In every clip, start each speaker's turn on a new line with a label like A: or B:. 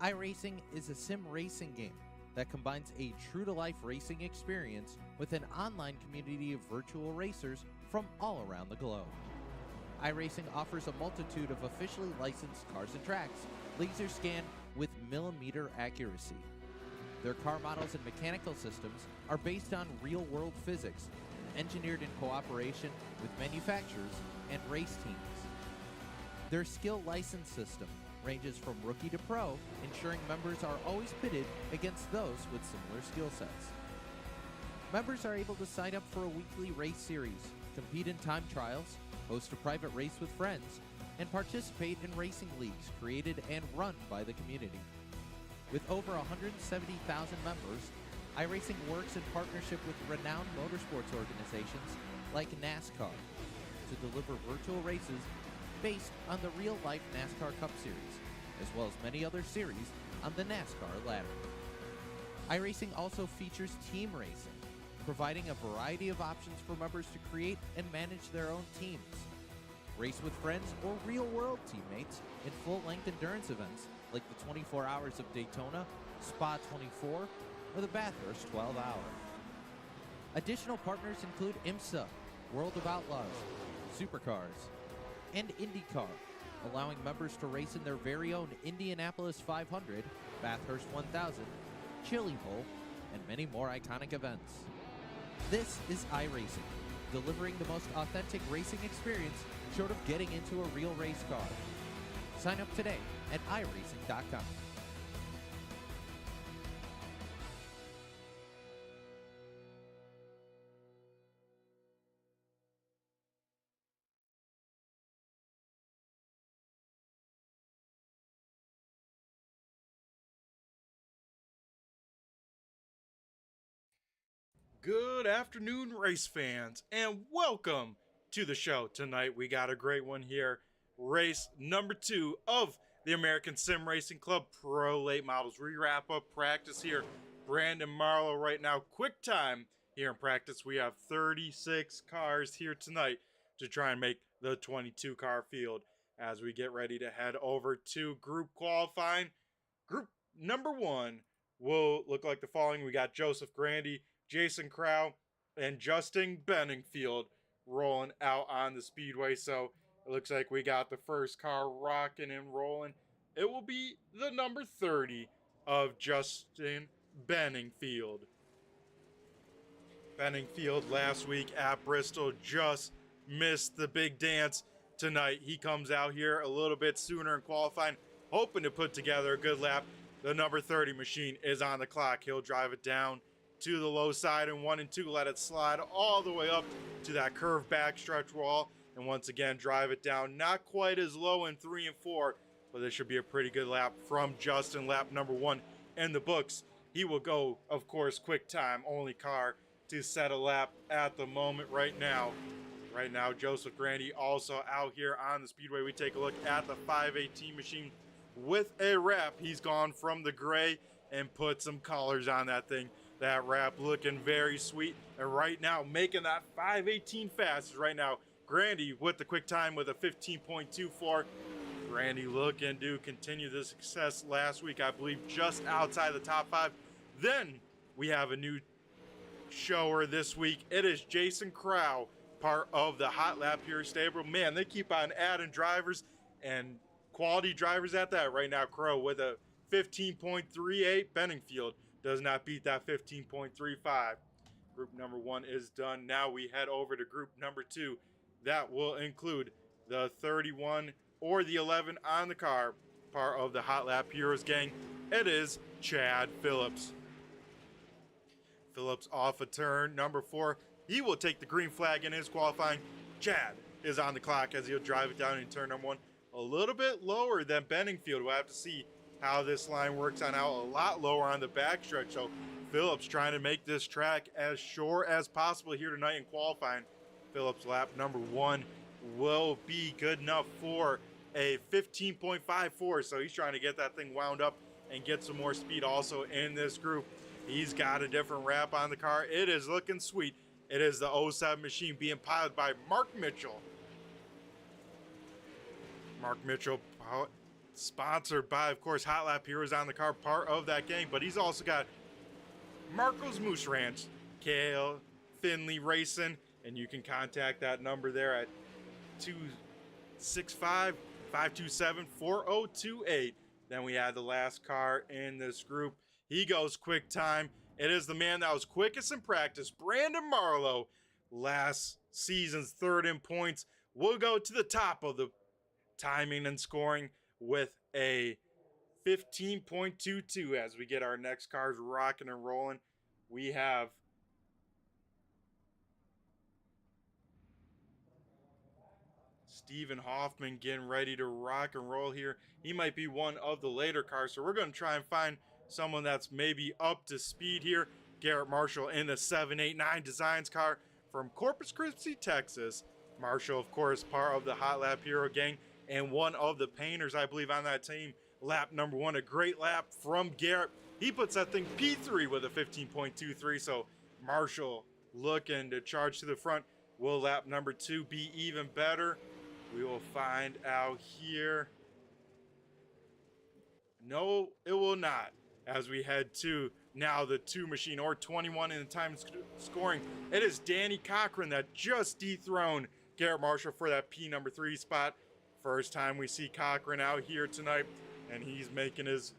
A: iRacing is a sim racing game that combines a true-to-life racing experience with an online community of virtual racers from all around the globe. iRacing offers a multitude of officially licensed cars and tracks, laser scanned with millimeter accuracy. Their car models and mechanical systems are based on real-world physics, engineered in cooperation with manufacturers and race teams. Their skill license system ranges from rookie to pro, ensuring members are always pitted against those with similar skill sets. Members are able to sign up for a weekly race series, compete in time trials, host a private race with friends, and participate in racing leagues created and run by the community. With over 170,000 members, iRacing works in partnership with renowned motorsports organizations like NASCAR to deliver virtual races based on the real-life NASCAR Cup Series, as well as many other series on the NASCAR ladder. iRacing also features team racing, providing a variety of options for members to create and manage their own teams. Race with friends or real-world teammates in full-length endurance events like the 24 Hours of Daytona, Spa 24, or the Bathurst 12 Hour. Additional partners include IMSA, World of Outlaws, Supercars, and IndyCar, allowing members to race in their very own Indianapolis 500, Bathurst 1000, Chili Bowl, and many more iconic events. This is iRacing, delivering the most authentic racing experience short of getting into a real race car. Sign up today at iRacing.com.
B: Good afternoon, race fans, and welcome to the show. Tonight we got a great one here. Race number 2 of the American Sim Racing Club Pro Late Models. We wrap up practice here. Brandon Marlowe right now. Quick time here in practice. We have 36 cars here tonight to try and make the 22 car field as we get ready to head over to group qualifying. Group number 1 will look like the following. We got Joseph Grandy, Jason Crow, and Justin Benningfield rolling out on the speedway. So it looks like we got the first car rocking and rolling. It will be the number 30 of Justin Benningfield. Benningfield last week at Bristol just missed the big dance. Tonight he comes out here a little bit sooner in qualifying, hoping to put together a good lap. The number 30 machine is on the clock. He'll drive it down to the low side in 1 and 2, let it slide all the way up to that curved backstretch wall, and once again drive it down, not quite as low in 3 and 4, but this should be a pretty good lap from Justin. Lap number 1 in the books. He will go, of course, quick time, only car to set a lap at the moment right now. Right now, Joseph Grandy also out here on the speedway. We take a look at the 518 machine with a wrap. He's gone from the gray and put some colors on that thing. That wrap looking very sweet. And right now, making that 518 fast is right now Grandy with the quick time with a 15.24. Grandy looking to continue the success last week, I believe, just outside the top 5. Then we have a new shower this week. It is Jason Crow, part of the HotLap Heros stable. Man, they keep on adding drivers and quality drivers at that. Right now, Crow with a 15.38. Benningfield does not beat that 15.35. Group number 1 is done. Now we head over to group number 2. That will include the 31 or the 11 on the car, part of the HotLap Heros gang. It is Chad Phillips. Phillips off a turn number 4. He will take the green flag in his qualifying. Chad is on the clock as he'll drive it down in turn number 1. A little bit lower than Benningfield. We'll have to see how this line works on out. A lot lower on the backstretch. So Phillips trying to make this track as short as possible here tonight in qualifying. Phillips lap number 1 will be good enough for a 15.54. So he's trying to get that thing wound up and get some more speed also in this group. He's got a different wrap on the car. It is looking sweet. It is the 07 machine being piloted by Mark Mitchell. Mark Mitchell Sponsored by, of course, HotLap Heros on the car, part of that gang. But he's also got Marco's Moose Ranch, Kale Finley Racing, and you can contact that number there at 265-527-4028. Then we had the last car in this group. He goes quick time. It is the man that was quickest in practice, Brandon Marlowe, last season's third in points. We'll go to the top of the timing and scoring with a 15.22 as we get our next cars rocking and rolling. We have Stephen Hoffman getting ready to rock and roll here. He might be one of the later cars, so we're going to try and find someone that's maybe up to speed here. Garrett Marshall in the 789 Designs car from Corpus Christi, Texas. Marshall, of course, part of the HotLap Hero gang and one of the painters, I believe, on that team. Lap number 1, a great lap from Garrett. He puts that thing P3 with a 15.23, so Marshall looking to charge to the front. Will lap number 2 be even better? We will find out here. No, it will not. As we head to now the 2 machine, or 21 in the time scoring. It is Danny Cochran that just dethroned Garrett Marshall for that P number 3 spot. First time we see Cochran out here tonight, and he's making his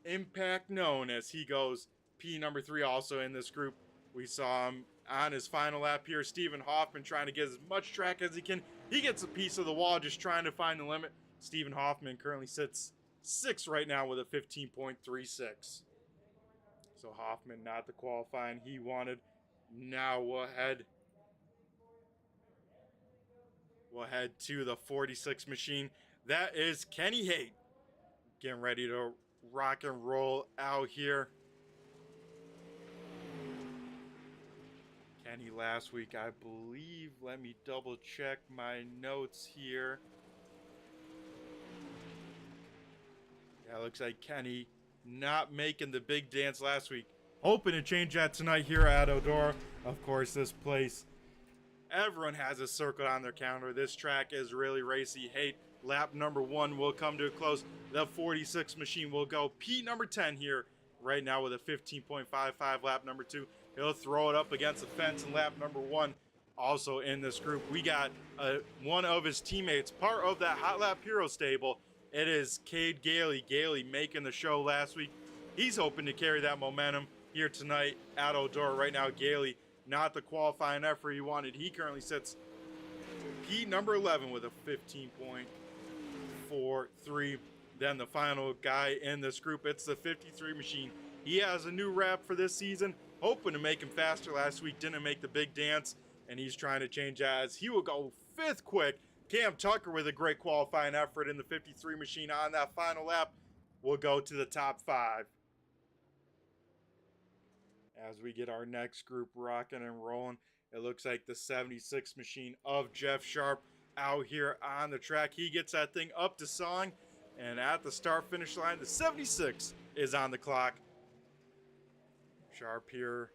B: impact known as he goes P number 3 also in this group. We saw him on his final lap here. Stephen Hoffman trying to get as much track as he can. He gets a piece of the wall just trying to find the limit. Stephen Hoffman currently sits 6th right now with a 15.36. So Hoffman not the qualifying he wanted. Now we'll head to the 46 machine. That is Kenny Haight getting ready to rock and roll out here. Kenny last week, I believe, let me double check my notes here. Yeah, looks like Kenny not making the big dance last week. Hoping to change that tonight here at Eldora. Of course, this place, everyone has a circle on their calendar. This track is really racy. Haight, lap number 1 will come to a close. The 46 machine will go P number 10 here right now with a 15.55. Lap number 2. He'll throw it up against the fence in lap number 1. Also in this group, we got one of his teammates, part of that HotLap Hero stable. It is Cade Gailey. Gailey making the show last week. He's hoping to carry that momentum here tonight at Eldora. Right now, Gailey, not the qualifying effort he wanted. He currently sits P number 11 with a 15.43. Then the final guy in this group, it's the 53 machine. He has a new wrap for this season, hoping to make him faster. Last week didn't make the big dance, and he's trying to change as he will go 5th quick. Cam Tucker with a great qualifying effort in the 53 machine on that final lap will go to the top 5. As we get our next group rocking and rolling, it looks like the 76 machine of Jeff Sharp out here on the track. He gets that thing up to song, and at the start-finish line, the 76 is on the clock. Sharp here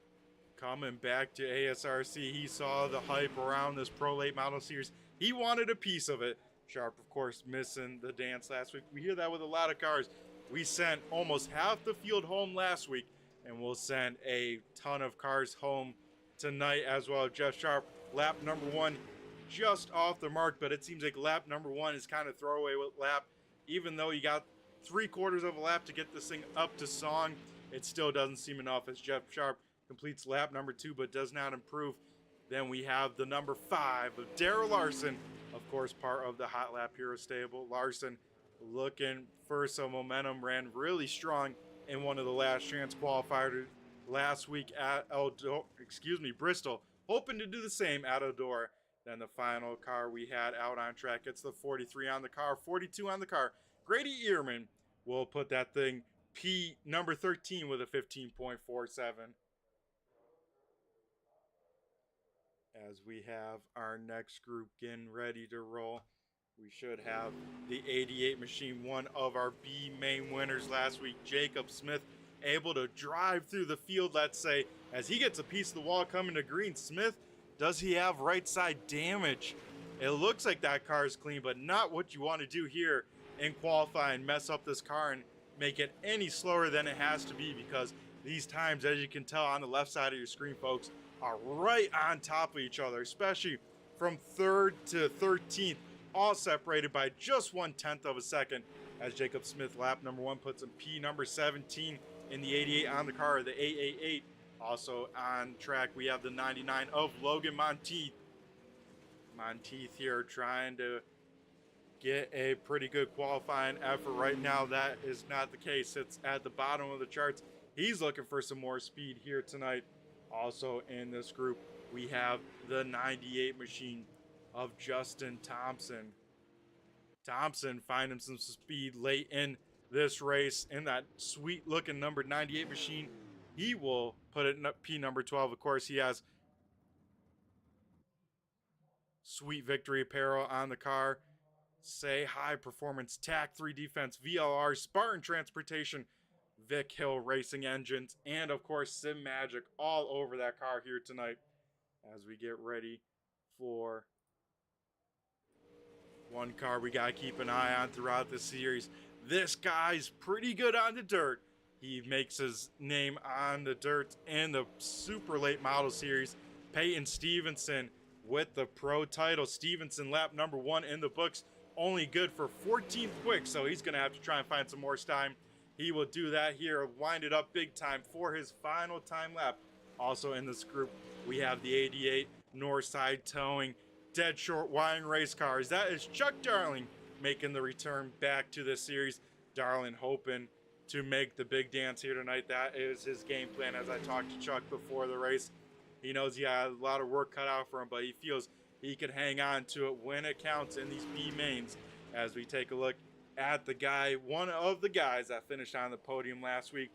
B: coming back to ASRC. He saw the hype around this Pro Late Model Series. He wanted a piece of it. Sharp, of course, missing the dance last week. We hear that with a lot of cars. We sent almost half the field home last week, and we'll send a ton of cars home tonight as well. Jeff Sharp, lap number 1, just off the mark, but it seems like lap number 1 is kind of throwaway lap. Even though you got 3/4 of a lap to get this thing up to song, it still doesn't seem enough as Jeff Sharp completes lap number 2, but does not improve. Then we have the number 5 of Darrell Larson, of course, part of the HotLap Hero stable. Larson looking for some momentum, ran really strong in one of the last chance qualifiers last week at Bristol, hoping to do the same at Eldora. Then the final car we had out on track, it's the 43 on the car, 42 on the car. Grady Ehrman will put that thing P number 13 with a 15.47. As we have our next group getting ready to roll, we should have the 88 machine, one of our B main winners last week, Jacob Smith, able to drive through the field, let's say, as he gets a piece of the wall coming to green. Smith, does he have right side damage? It looks like that car is clean, but not what you want to do here in qualifying mess up this car and make it any slower than it has to be, because these times, as you can tell on the left side of your screen, folks, are right on top of each other, especially from 3rd to 13th, all separated by just 1/10 of a second, as Jacob Smith, lap number 1, puts a P number 17 in the 88 on the car, the 888. Also on track, we have the 99 of Logan Monteith. Monteith here trying to get a pretty good qualifying effort right now. That is not the case. It's at the bottom of the charts. He's looking for some more speed here tonight. Also in this group, we have the 98 machine of Justin Thompson. Thompson finding some speed late in this race in that sweet looking number 98 machine. He will put it in P number 12. Of course, he has Sweet Victory apparel on the car. Say High Performance, TAC 3 Defense, VLR, Spartan Transportation, Vic Hill Racing Engines, and of course Sim Magic all over that car here tonight as we get ready for one car we got to keep an eye on throughout the series. This guy's pretty good on the dirt. He makes his name on the dirt in the super late model series. Peyton Stevenson with the pro title. Stevenson lap number 1 in the books. Only good for 14th quick, so he's going to have to try and find some more time. He will do that here, wind it up big time for his final time lap. Also in this group, we have the 88 Northside Towing Dead Short Wiring Race Cars. That is Chuck Darling making the return back to this series. Darling hoping to make the big dance here tonight. That is his game plan, as I talked to Chuck before the race. He knows he has a lot of work cut out for him, but he feels he can hang on to it when it counts in these B mains. As we take a look at the guy, one of the guys that finished on the podium last week,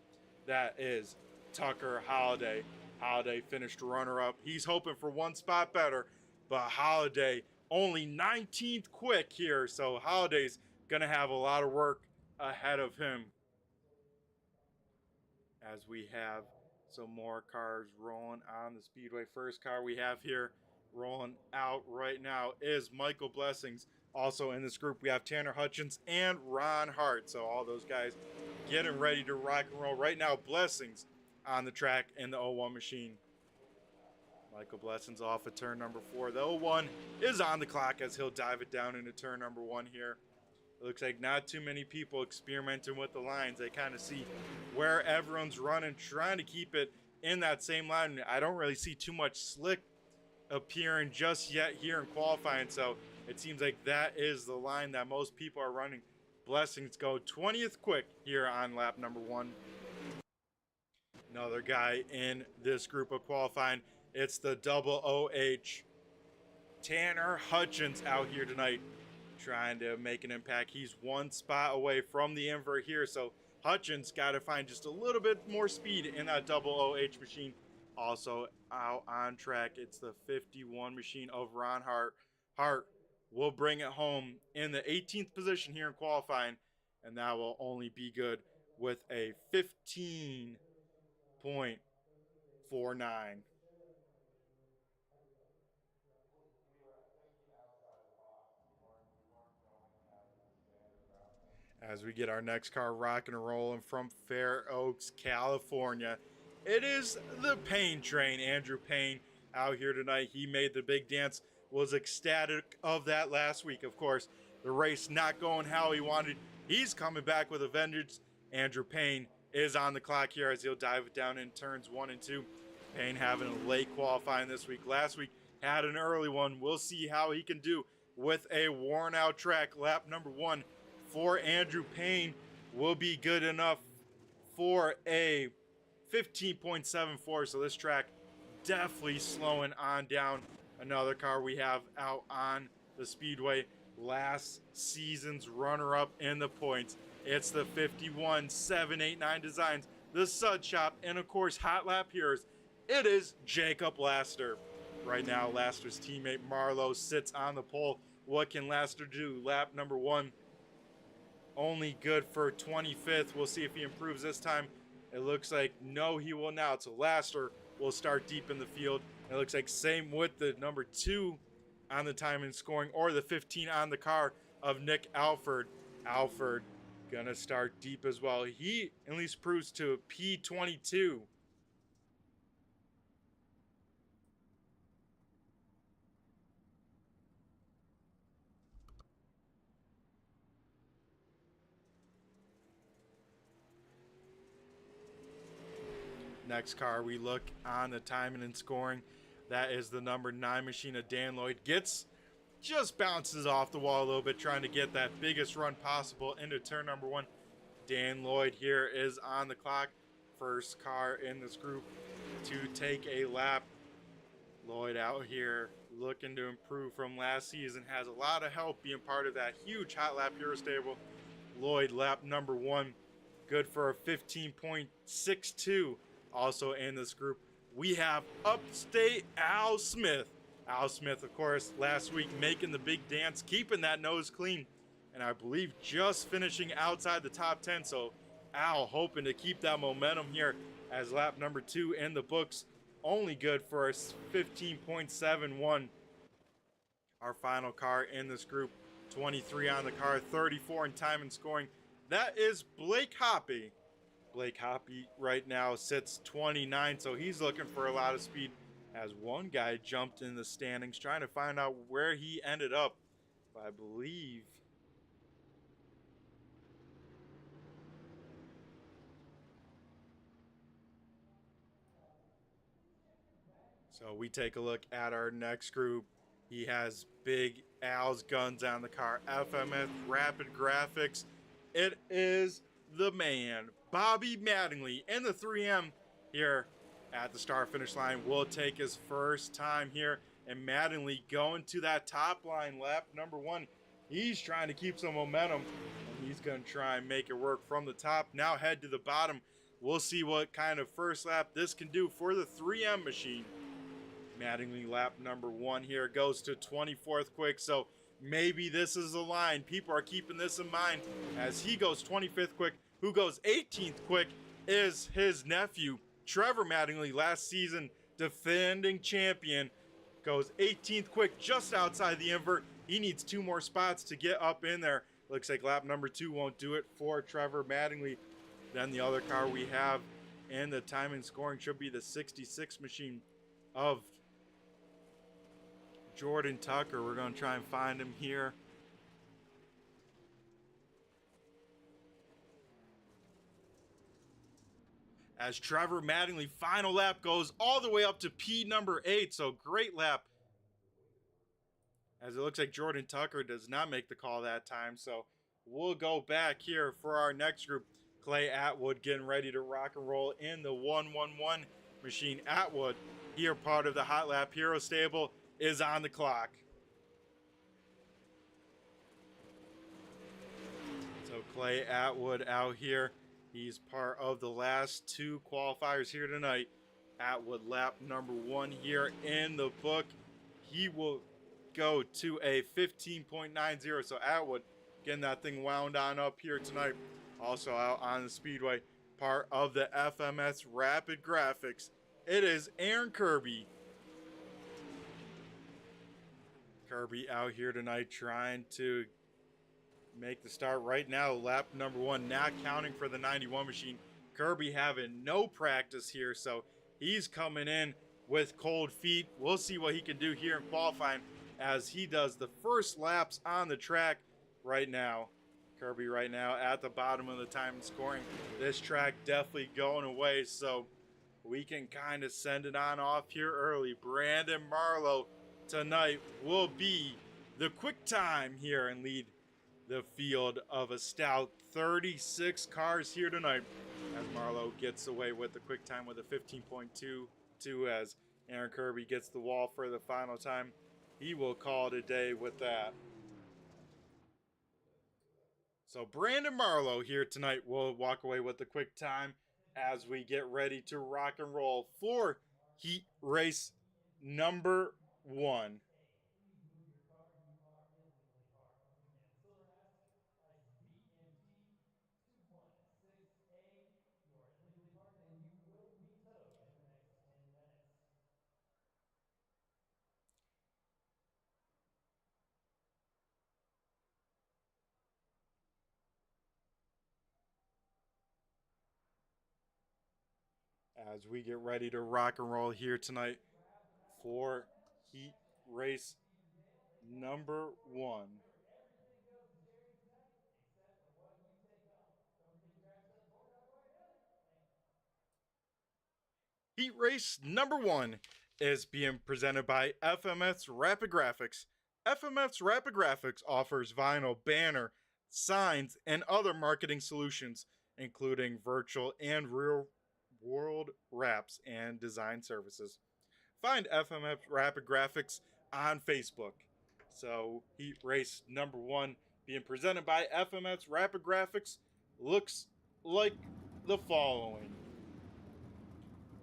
B: that is Tucker Holliday. Holliday finished runner-up. He's hoping for one spot better, but Holliday only 19th quick here, so Holliday's going to have a lot of work ahead of him. As we have some more cars rolling on the speedway. First car we have here rolling out right now is Michael Blessings. Also in this group, we have Tanner Hutchins and Ron Hart. So all those guys getting ready to rock and roll. Right now, Blessings on the track in the 01 machine. Michael Blessings off of turn number 4. The 01 is on the clock as he'll dive it down into turn number 1 here. It looks like not too many people experimenting with the lines. They kind of see where everyone's running, trying to keep it in that same line. I don't really see too much slick appearing just yet here in qualifying, so it seems like that is the line that most people are running. Blessings go 20th quick here on lap number 1. Another guy in this group of qualifying, it's the double OH. Tanner Hutchins out here tonight trying to make an impact. He's one spot away from the invert here, so Hutchins got to find just a little bit more speed in that double OH machine. Also out on track, it's the 51 machine of Ron Hart. Hart will bring it home in the 18th position here in qualifying, and that will only be good with a 15.49. As we get our next car rocking and rolling from Fair Oaks, California, it is the Payne train. Andrew Payne out here tonight. He made the big dance, was ecstatic of that last week. Of course, the race not going how he wanted. He's coming back with a vengeance. Andrew Payne is on the clock here as he'll dive it down in turns 1 and 2. Payne having a late qualifying this week. Last week had an early one. We'll see how he can do with a worn out track. Lap number 1 for Andrew Payne will be good enough for a 15.74. So this track definitely slowing on down. Another car we have out on the speedway, last season's runner-up in the points. It's the 51 789 Designs, the Sud Shop, and of course HotLap Heros. It is Jacob Laster. Right now, Laster's teammate Marlowe sits on the pole. What can Laster do? Lap number 1. Only good for 25th. We'll see if he improves this time. It looks like no, he will not. So Laster will start deep in the field. It looks like same with the number 2 on the time and scoring, or the 15 on the car of Nick Alford. Alfred gonna start deep as well. He at least proves to P22. Next car we look on the timing and scoring. That is the number 9 machine of Dan Lloyd. Just bounces off the wall a little bit, trying to get that biggest run possible into turn number 1. Dan Lloyd here is on the clock. First car in this group to take a lap. Lloyd out here looking to improve from last season. Has a lot of help being part of that huge HotLap Heros stable. Lloyd lap number 1. Good for a 15.62. Also in this group, we have Upstate Al Smith. Al Smith, of course, last week making the big dance, keeping that nose clean, and I believe just finishing outside the top 10. So Al hoping to keep that momentum here as lap number 2 in the books. Only good for a 15.71. Our final car in this group, 23 on the car, 34 in time and scoring. That is Blake Hoppy. Blake Hoppy right now sits 29, so he's looking for a lot of speed. As one guy jumped in the standings trying to find out where he ended up. But I believe so we take a look at our next group. He has Big Al's guns on the car. FMS Rapid Graphixs. It is the man, Bobby Mattingly, in the 3M here at the start finish line. Will take his first time here, and Mattingly going to that top line, lap number 1. He's trying to keep some momentum, and he's going to try and make it work from the top. Now head to the bottom. We'll see what kind of first lap this can do for the 3M machine. Mattingly lap number 1 here goes to 24th quick, so maybe this is the line. People are keeping this in mind as he goes 25th quick. Who goes 18th quick is his nephew, Trevor Mattingly, last season defending champion. Goes 18th quick, just outside the invert. He needs 2 more spots to get up in there. Looks like lap number 2 won't do it for Trevor Mattingly. Then the other car we have in the time and scoring should be the 66 machine of Jordan Tucker. We're going to try and find him here. As Trevor Mattingly, final lap, goes all the way up to P number 8. So great lap. As it looks like Jordan Tucker does not make the call that time. So we'll go back here for our next group. Clay Atwood getting ready to rock and roll in the 111 machine. Atwood, here part of the HotLap Heros stable, is on the clock. So Clay Atwood out here. He's part of the last 2 qualifiers here tonight. Atwood lap number 1 here in the book. He will go to a 15.90. So Atwood getting that thing wound on up here tonight. Also out on the speedway, part of the FMS Rapid Graphixs. It is Aaron Kirby. Kirby out here tonight trying to make the start right now. Lap number 1, not counting for the 91 machine. Kirby having no practice here, so he's coming in with cold feet. We'll see what he can do here in qualifying as he does the first laps on the track right now. Kirby right now at the bottom of the time and scoring. This track definitely going away, so we can kind of send it on off here early. Brandon Marlowe tonight will be the quick time here and lead the field of a stout 36 cars here tonight as Marlowe gets away with the quick time with a 15.22 as Aaron Kirby gets the wall for the final time. He will call it a day with that. So Brandon Marlowe here tonight will walk away with the quick time as we get ready to rock and roll for heat race number 1. as we get ready to rock and roll here tonight for heat race number 1. Heat race number 1 is being presented by FMS Rapid Graphixs. FMS Rapid Graphixs offers vinyl, banner, signs, and other marketing solutions, including virtual and real world wraps and design services. Find FMS Rapid Graphixs on Facebook. So, heat race number 1 being presented by FMS Rapid Graphixs looks like the following.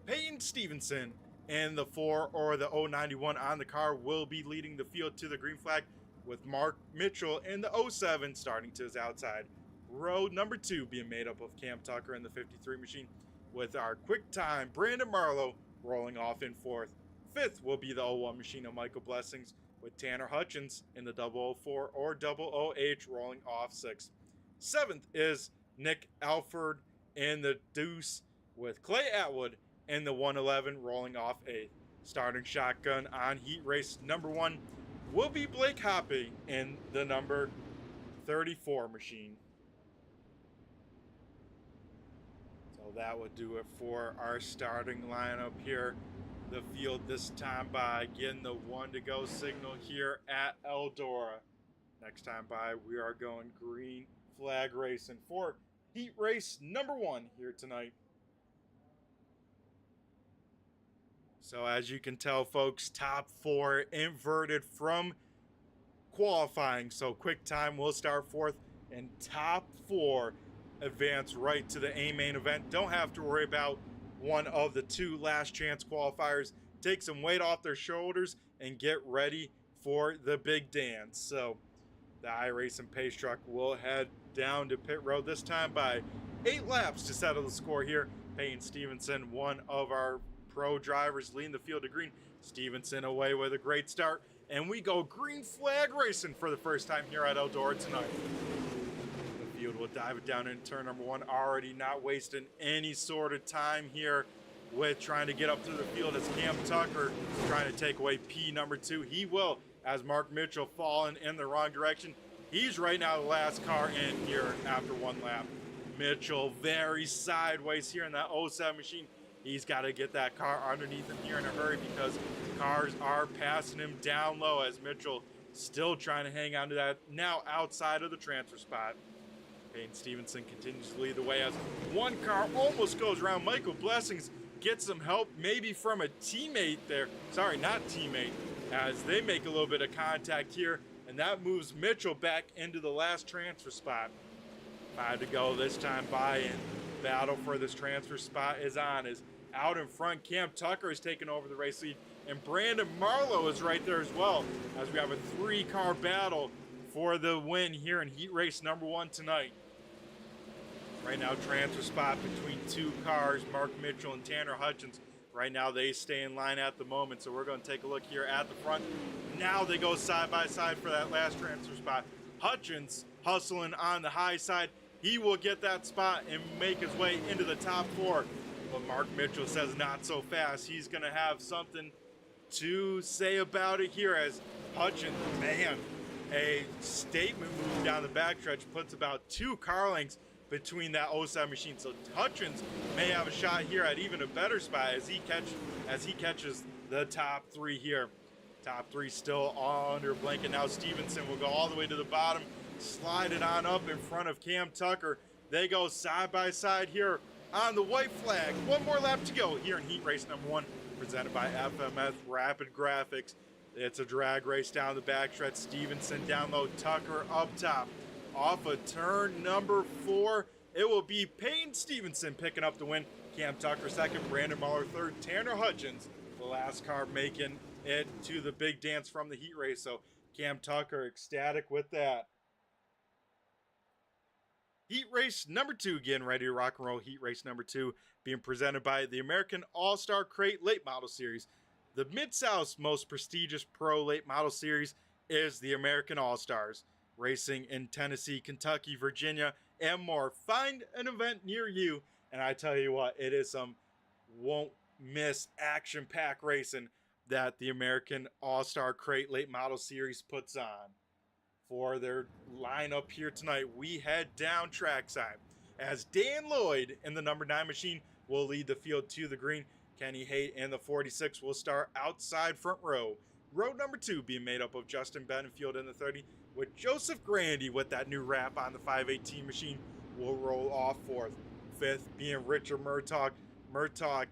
B: Peyton Stevenson and the 4 or the 091 on the car will be leading the field to the green flag, with Mark Mitchell in the 07 starting to his outside. Row number 2 being made up of Cam Tucker in the 53 machine, with our quick time Brandon Marlowe rolling off in 4th. 5th will be the 01 machine of Michael Blessings, with Tanner Hutchins in the 004 or 00H rolling off 6th. 7th is Nick Alford in the Deuce, with Clay Atwood in the 111 rolling off 8th. Starting shotgun on heat race number 1 will be Blake Hoppe in the number 34 machine. So that would do it for our starting lineup here. The field this time by getting the 1 to go signal here at Eldora. Next time by, we are going green flag racing for heat race number 1 here tonight. So as you can tell, folks, top 4 inverted from qualifying. So quick time will start 4th, and top 4 advance right to the A main event. Don't have to worry about one of the 2 last chance qualifiers. Take some weight off their shoulders and get ready for the big dance. So the iRacing pace truck will head down to pit road, this time by 8 laps to settle the score here. Peyton Stevenson, one of our pro drivers, leading the field to green. Stevenson away with a great start, and we go green flag racing for the first time here at Eldora tonight. The field will dive it down in turn number 1, already not wasting any sort of time here with trying to get up through the field, as Cam Tucker trying to take away P number 2. He will, as Mark Mitchell falling in the wrong direction. He's right now the last car in here after 1 lap. Mitchell very sideways here in that 07 machine. He's got to get that car underneath him here in a hurry, because cars are passing him down low, as Mitchell still trying to hang on to that, now outside of the transfer spot. Peyton Stevenson continues to lead the way as one car almost goes around. Michael Blessings gets some help, maybe from a teammate there. Sorry, not teammate, as they make a little bit of contact here, and that moves Mitchell back into the last transfer spot. 5 to go this time by, and battle for this transfer spot is on. As out in front, Cam Tucker is taking over the race lead, and Brandon Marlowe is right there as well, as we have a 3-car battle for the win here in heat race number 1 tonight. Right now, transfer spot between 2 cars, Mark Mitchell and Tanner Hutchins. Right now, they stay in line at the moment, so we're going to take a look here at the front. Now they go side by side for that last transfer spot. Hutchins hustling on the high side. He will get that spot and make his way into the top 4. But Mark Mitchell says not so fast. He's going to have something to say about it here, as Hutchins, man, a statement move down the backstretch, puts about 2 car lengths between that 07 machine. So Hutchins may have a shot here at even a better spot as he catches the top 3 here. Top 3 still all under a blanket. Now Stevenson will go all the way to the bottom, slide it on up in front of Cam Tucker. They go side by side here on the white flag. 1 more lap to go here in heat race number 1, presented by FMS Rapid Graphixs. It's a drag race down the backstretch. Stevenson down low, Tucker up top. Off of turn number 4, it will be Peyton Stevenson picking up the win. Cam Tucker 2nd, Brandon Marlowe 3rd, Tanner Hutchins, the last car making it to the big dance from the heat race. So Cam Tucker ecstatic with that. Heat race number 2, getting ready to rock and roll. Heat race number 2 being presented by the American All-Star Crate Late Model Series. The Mid-South's most prestigious pro late model series is the American All-Stars. Racing in Tennessee, Kentucky, Virginia, and more. Find an event near you, and I tell you what, it is some won't miss action-packed racing that the American All-Star Crate Late Model Series puts on. For their lineup here tonight, we head down trackside as Dan Lloyd in the number 9 machine will lead the field to the green. Kenny Haight in the 46 will start outside front row. Row number 2 being made up of Justin Benefield in the 30, with Joseph Grandy with that new wrap on the 518 machine will roll off 4th. 5th being Richard Murtaugh. Murtaugh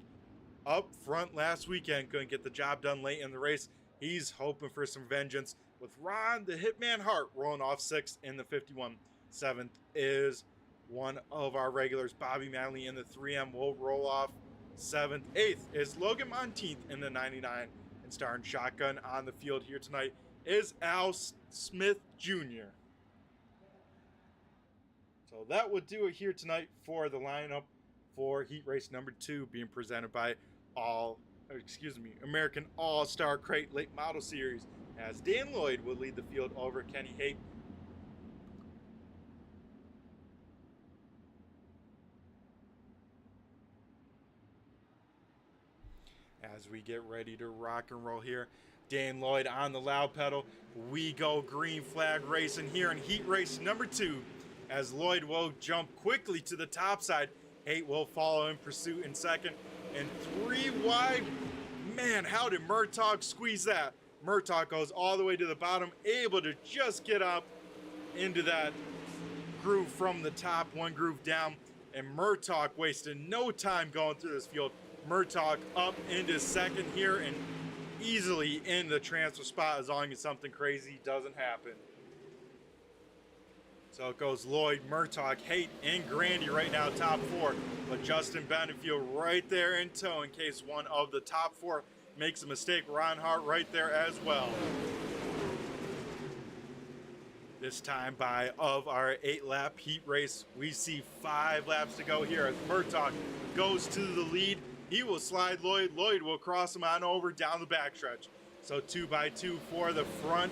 B: up front last weekend, couldn't get the job done late in the race. He's hoping for some vengeance, with Ron the Hitman Hart rolling off 6th in the 51. 7th is one of our regulars, Bobby Manley in the 3M will roll off 7th. 8th is Logan Monteith in the 99. And starting shotgun on the field here tonight is Al Smith Jr. So that would do it here tonight for the lineup for heat race number 2 being presented by American All-Star Crate Late Model Series, as Dan Lloyd will lead the field over Kenny Haight. As we get ready to rock and roll here, Dan Lloyd on the loud pedal. We go green flag racing here in heat race number 2, as Lloyd will jump quickly to the top side. Haight will follow in pursuit in second, and 3 wide. Man, how did Murtaugh squeeze that? Murtaugh goes all the way to the bottom, able to just get up into that groove from the top, 1 groove down, and Murtaugh wasted no time going through this field. Murtaugh up into second here and easily in the transfer spot, as long as something crazy doesn't happen. So it goes Lloyd, Murtaugh, Haight, and Grandy right now, top 4. But Justin Benefield right there in tow in case one of the top 4 makes a mistake. Ron Hart right there as well. This time of our 8-lap heat race, we see 5 laps to go here as Murtaugh goes to the lead. He will slide Lloyd. Lloyd will cross him on over down the backstretch. So 2 by 2 for the front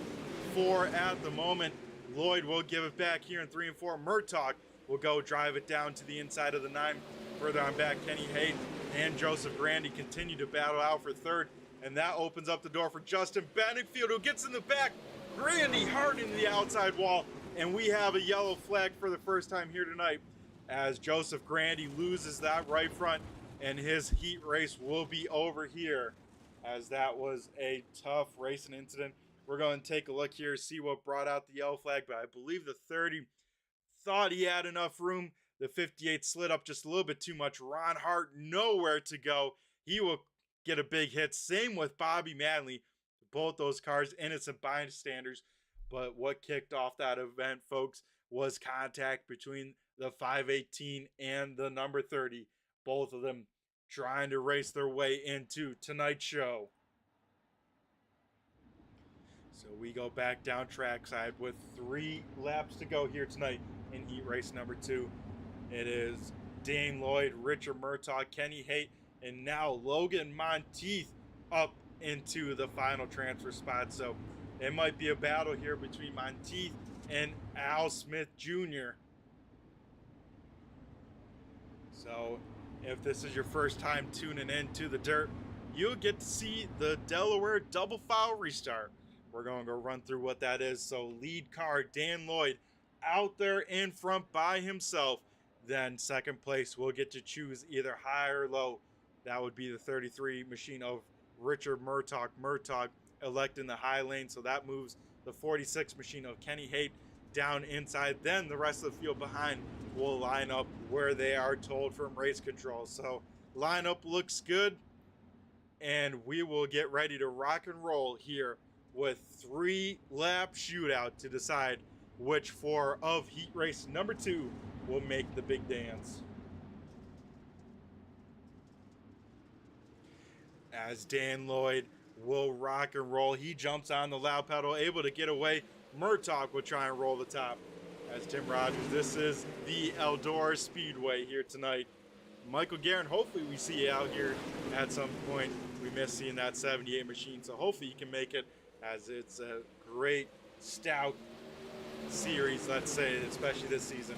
B: 4 at the moment. Lloyd will give it back here in 3 and 4. Murtaugh will go drive it down to the inside of the 9. Further on back, Kenny Haight and Joseph Grandy continue to battle out for 3rd. And that opens up the door for Justin Benefield, who gets in the back. Grandy hard into the outside wall. And we have a yellow flag for the first time here tonight, as Joseph Grandy loses that right front. And his heat race will be over here, as that was a tough racing incident. We're going to take a look here, see what brought out the yellow flag, but I believe the 30 thought he had enough room. The 58 slid up just a little bit too much. Ron Hart nowhere to go. He will get a big hit. Same with Bobby Manley. Both those cars innocent bystanders. But what kicked off that event, folks, was contact between the 518 and the number 30. Both of them trying to race their way into tonight's show. So we go back down trackside with 3 laps to go here tonight in heat race number 2. It is Dan Lloyd, Richard Murtaugh, Kenny Haight, and now Logan Monteith up into the final transfer spot. So it might be a battle here between Monteith and Al Smith Jr. So if this is your first time tuning in to the dirt, you'll get to see the Delaware double foul restart. We're going to go run through what that is. So lead car, Dan Lloyd, out there in front by himself. Then second place will get to choose either high or low. That would be the 33 machine of Richard Murtaugh. Murtaugh electing the high lane, so that moves the 46 machine of Kenny Haight down inside. Then the rest of the field behind will line up where they are told from race control. So lineup looks good, and we will get ready to rock and roll here with 3-lap shootout to decide which 4 of heat race number 2 will make the big dance. As Dan Lloyd will rock and roll, he jumps on the loud pedal, able to get away. Murtaugh will try and roll the top. As Tim Rogers, this is the Eldora Speedway here tonight. Michael Guerin, hopefully we see you out here at some point. We miss seeing that 78 machine, so hopefully you can make it, as it's a great stout series, let's say, especially this season.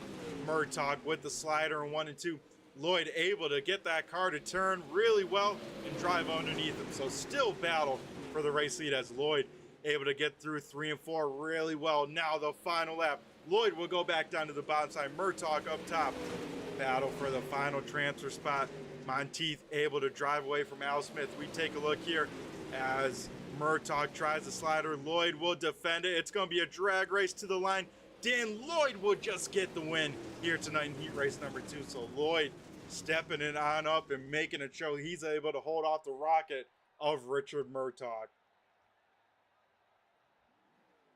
B: Murtaugh with the slider in 1 and 2. Lloyd able to get that car to turn really well and drive underneath him. So still battle for the race lead as Lloyd able to get through 3 and 4 really well. Now the final lap. Lloyd will go back down to the bottom side. Murtaugh up top. Battle for the final transfer spot. Monteith able to drive away from Al Smith. We take a look here as Murtaugh tries the slider. Lloyd will defend it. It's going to be a drag race to the line. Dan Lloyd will just get the win here tonight in heat race number 2. So Lloyd stepping it on up and making it show he's able to hold off the rocket of Richard Murtaugh.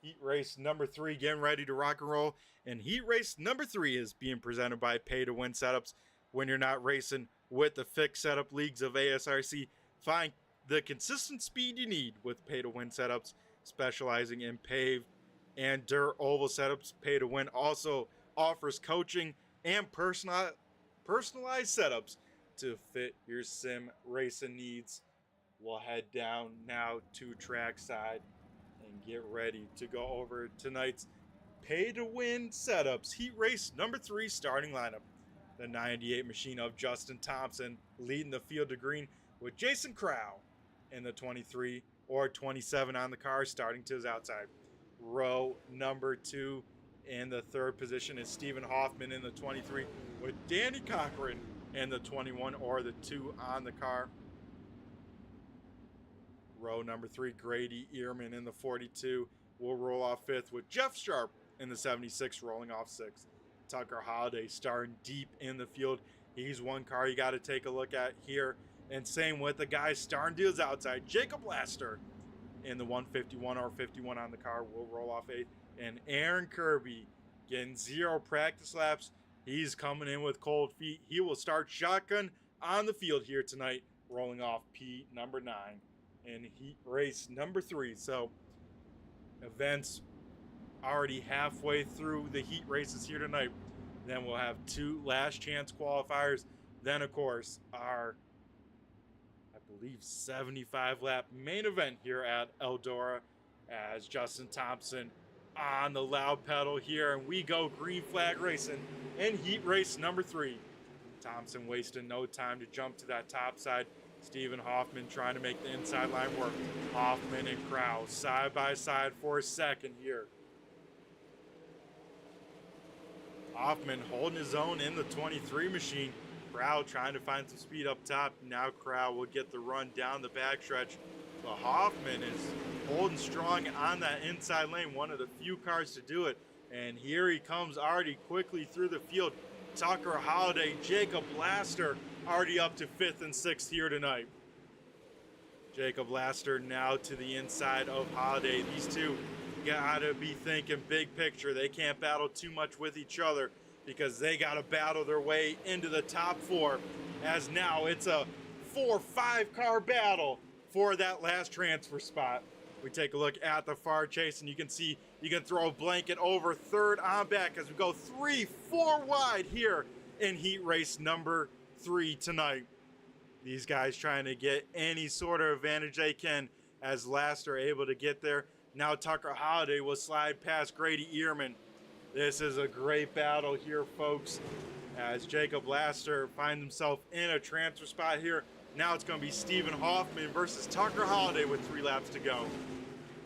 B: Heat race number 3 getting ready to rock and roll. And heat race number 3 is being presented by Pay to Win Setups. When you're not racing with the fixed setup leagues of ASRC, find the consistent speed you need with Pay to Win Setups, specializing in paved and dirt oval setups. Pay to Win also offers coaching and personalized setups to fit your sim racing needs. We'll head down now to trackside and get ready to go over tonight's Pay to Win Setups heat race number 3 starting lineup. The 98 machine of Justin Thompson leading the field to green, with Jason Crow in the 23 or 27 on the car starting to his outside. Row number 2 in the 3rd position is Stephen Hoffman in the 23, with Danny Cochran in the 21 or the 2 on the car. Row number 3, Grady Ehrman in the 42 will roll off 5th, with Jeff Sharp in the 76 rolling off 6th. Tucker Holliday starting deep in the field. He's one car you got to take a look at here. And same with the guys starting to his outside. Jacob Laster in the 151 or 51 on the car will roll off 8th. And Aaron Kirby getting 0 practice laps. He's coming in with cold feet. He will start shotgun on the field here tonight, rolling off P number 9 in heat race number 3. So events already halfway through the heat races here tonight. Then we'll have 2 last chance qualifiers. Then of course our, I believe, 75 lap main event here at Eldora, as Justin Thompson on the loud pedal here, and we go green flag racing in heat race number 3. Thompson wasting no time to jump to that top side. Stephen Hoffman trying to make the inside line work. Hoffman and Krause side by side for a second here. Hoffman holding his own in the 23 machine. Crow trying to find some speed up top. Now Crow will get the run down the backstretch. But Hoffman is holding strong on that inside lane, one of the few cars to do it. And here he comes already quickly through the field. Tucker Holliday, Jacob Laster already up to 5th and 6th here tonight. Jacob Laster now to the inside of Holliday. These two gotta be thinking big picture. They can't battle too much with each other because they gotta battle their way into the top 4, as now it's a 4-5 car battle for that last transfer spot. We take a look at the far chase, and you can see you can throw a blanket over 3rd on back as we go 3-4 wide here in heat race number 3 tonight. These guys trying to get any sort of advantage they can as Laster able to get there. Now Tucker Holliday will slide past Grady Ehrman. This is a great battle here, folks, as Jacob Laster finds himself in a transfer spot here. Now it's going to be Stephen Hoffman versus Tucker Holliday with 3 laps to go.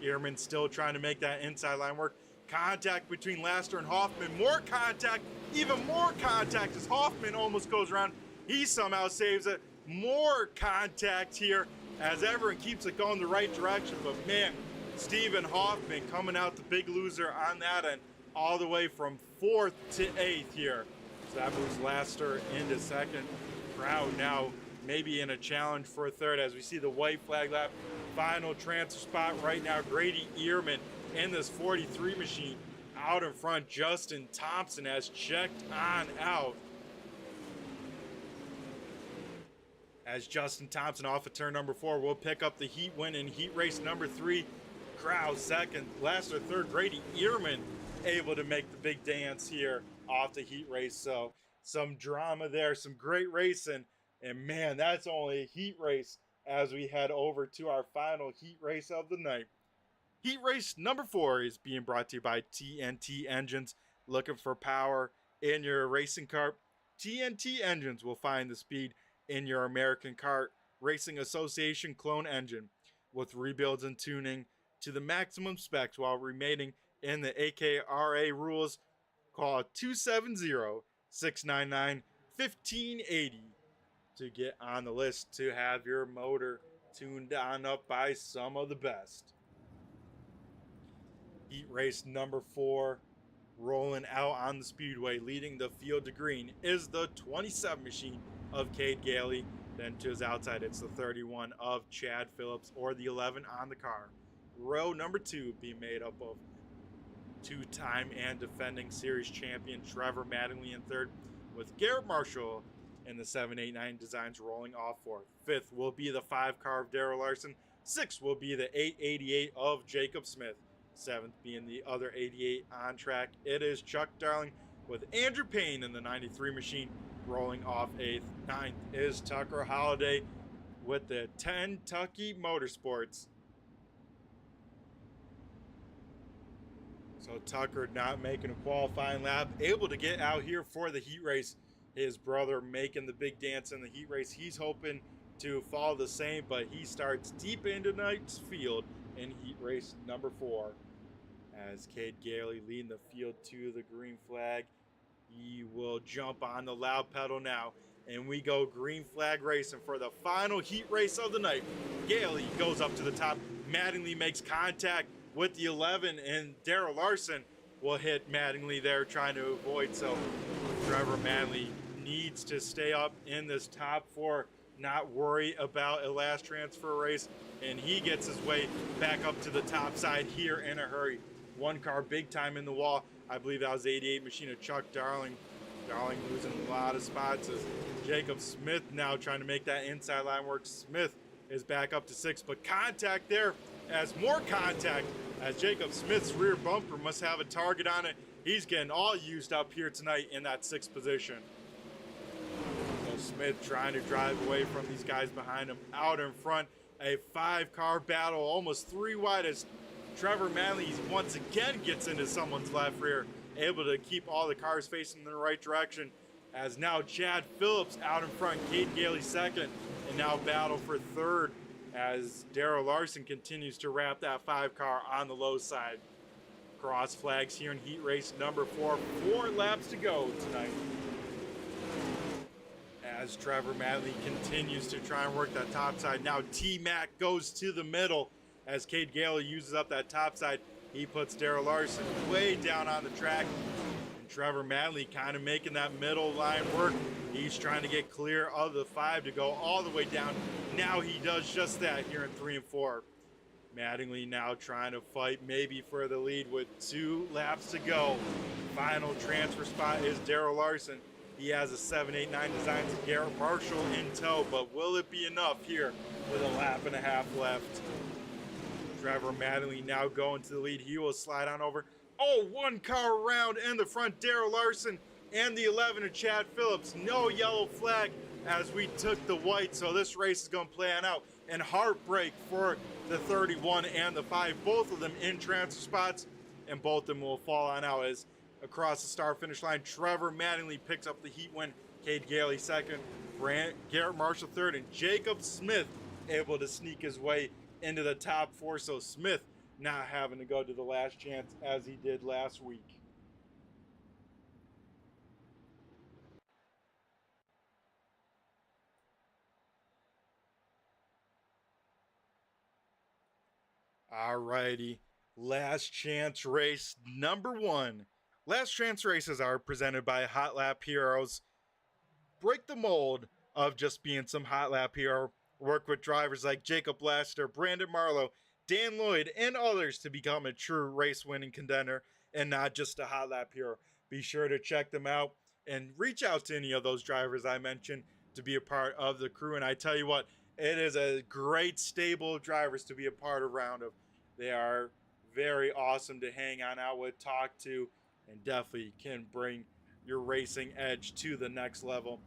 B: Ehrman still trying to make that inside line work. Contact between Laster and Hoffman. More contact, even more contact as Hoffman almost goes around. He somehow saves it. More contact here as everyone keeps it going the right direction. But man, Stephen Hoffman coming out the big loser on that end, all the way from 4th to 8th here. So that moves Laster into 2nd. Crowd now maybe in a challenge for a 3rd as we see the white flag lap. Final transfer spot right now. Grady Ehrman in this 43 machine. Out in front, Justin Thompson has checked on out. As Justin Thompson off of turn number 4 will pick up the heat win in heat race number 3. Krause 2nd, Laster 3rd, Grady Ehrman able to make the big dance here off the heat race. So some drama there, some great racing. And man, that's only a heat race as we head over to our final heat race of the night. Heat race number 4 is being brought to you by TNT Engines. Looking for power in your racing car? TNT engines will find the speed in your American Kart Racing Association clone engine, with rebuilds and tuning to the maximum specs while remaining in the AKRA rules. Call 270-699-1580 to get on the list to have your motor tuned on up by some of the best. Heat race number 4, rolling out on the speedway, leading the field to green, is the 27 machine of Cade Gailey. Then to his outside, it's the 31 of Chad Phillips, or the 11 on the car. Row number 2 being made up of two-time and defending series champion Trevor Mattingly in third, with Garrett Marshall in the 789 designs rolling off fourth. Fifth will be the 5 car of Darrell Larson. Sixth will be the 888 of Jacob Smith. Seventh being the other 88 on track, it is Chuck Darling, with Andrew Payne in the 93 machine rolling off eighth. Ninth is Tucker Holliday with the Kentucky Motorsports. So Tucker not making a qualifying lap, able to get out here for the heat race. His brother making the big dance in the heat race. He's hoping to follow the same, but he starts deep into tonight's field in heat race number 4. As Cade Gailey leading the field to the green flag. He will jump on the loud pedal now, and we go green flag racing for the final heat race of the night. Gailey goes up to the top. Mattingly makes contact with the 11, and Darrell Larson will hit Mattingly there, trying to avoid. So Trevor Mattingly needs to stay up in this top 4, not worry about a last transfer race, and he gets his way back up to the top side here in a hurry. One car big time in the wall. I believe that was the 88 machine of Chuck Darling. Darling losing a lot of spots as Jacob Smith now trying to make that inside line work. Smith is back up to 6, but contact there as more contact as Jacob Smith's rear bumper must have a target on it. He's getting all used up here tonight in that 6th position. So Smith trying to drive away from these guys behind him. Out in front, a 5-car battle, almost 3 wide as Trevor Mattingly once again gets into someone's left rear, able to keep all the cars facing in the right direction, as now Chad Phillips out in front, Cade Gailey second, and now battle for third as Darrell Larson continues to wrap that 5 car on the low side. Cross flags here in heat race number 4, 4 laps to go tonight. As Trevor Mattingly continues to try and work that top side. Now T-Mac goes to the middle as Cade Gailey uses up that top side. He puts Darrell Larson way down on the track. And Trevor Mattingly kind of making that middle line work. He's trying to get clear of the 5 to go all the way down. Now he does just that here in 3 and 4. Mattingly now trying to fight maybe for the lead with 2 laps to go. Final transfer spot is Darrell Larson. He has a 789 design to Garrett Marshall in tow, but will it be enough here with a lap and a half left? Trevor Mattingly now going to the lead. He will slide on over. Oh, 1 car around in the front. Darrell Larson and the 11 of Chad Phillips. No yellow flag as we took the white. So this race is going to play on out. And heartbreak for the 31 and the 5. Both of them in transfer spots. And both of them will fall on out as across the start finish line. Trevor Mattingly picks up the heat win. Cade Gailey second. Garrett Marshall third. And Jacob Smith able to sneak his way into the top 4, so Smith not having to go to the last chance as he did last week. Alrighty, last chance race number 1. Last chance races are presented by HotLap Heros. Break the mold of just being some HotLap hero. Work with drivers like Jacob Laster, Brandon Marlowe, Dan Lloyd, and others to become a true race-winning contender and not just a HotLap hero. Be sure to check them out and reach out to any of those drivers I mentioned to be a part of the crew. And I tell you what, it is a great stable of drivers to be a part of Round of. They are very awesome to hang on out with, talk to, and definitely can bring your racing edge to the next level.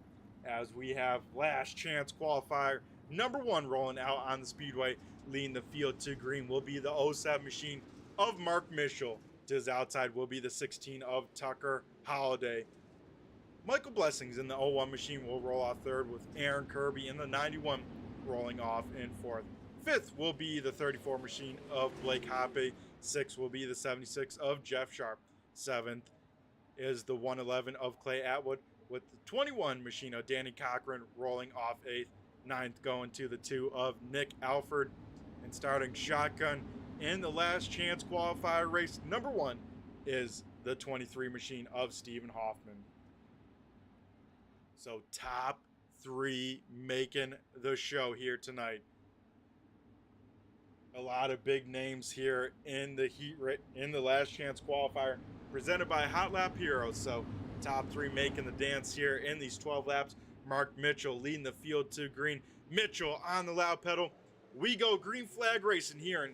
B: As we have last chance qualifier number 1 rolling out on the speedway, leading the field to green will be the 07 machine of Mark Mitchell. To his outside will be the 16 of Tucker Holliday. Michael Blessings in the 01 machine will roll off third, with Aaron Kirby in the 91 rolling off in fourth. Fifth will be the 34 machine of Blake Hoppe. Sixth will be the 76 of Jeff Sharp. Seventh is the 111 of Clay Atwood, with the 21 machine of Danny Cochran rolling off eighth. Ninth going to the 2 of Nick Alford. And starting shotgun in the last chance qualifier race number 1 is the 23 machine of Stephen Hoffman. So top 3 making the show here tonight. A lot of big names here in the last chance qualifier presented by HotLap Heros. So top 3 making the dance here in these 12 laps. Mark Mitchell leading the field to green. Mitchell on the loud pedal. We go green flag racing here in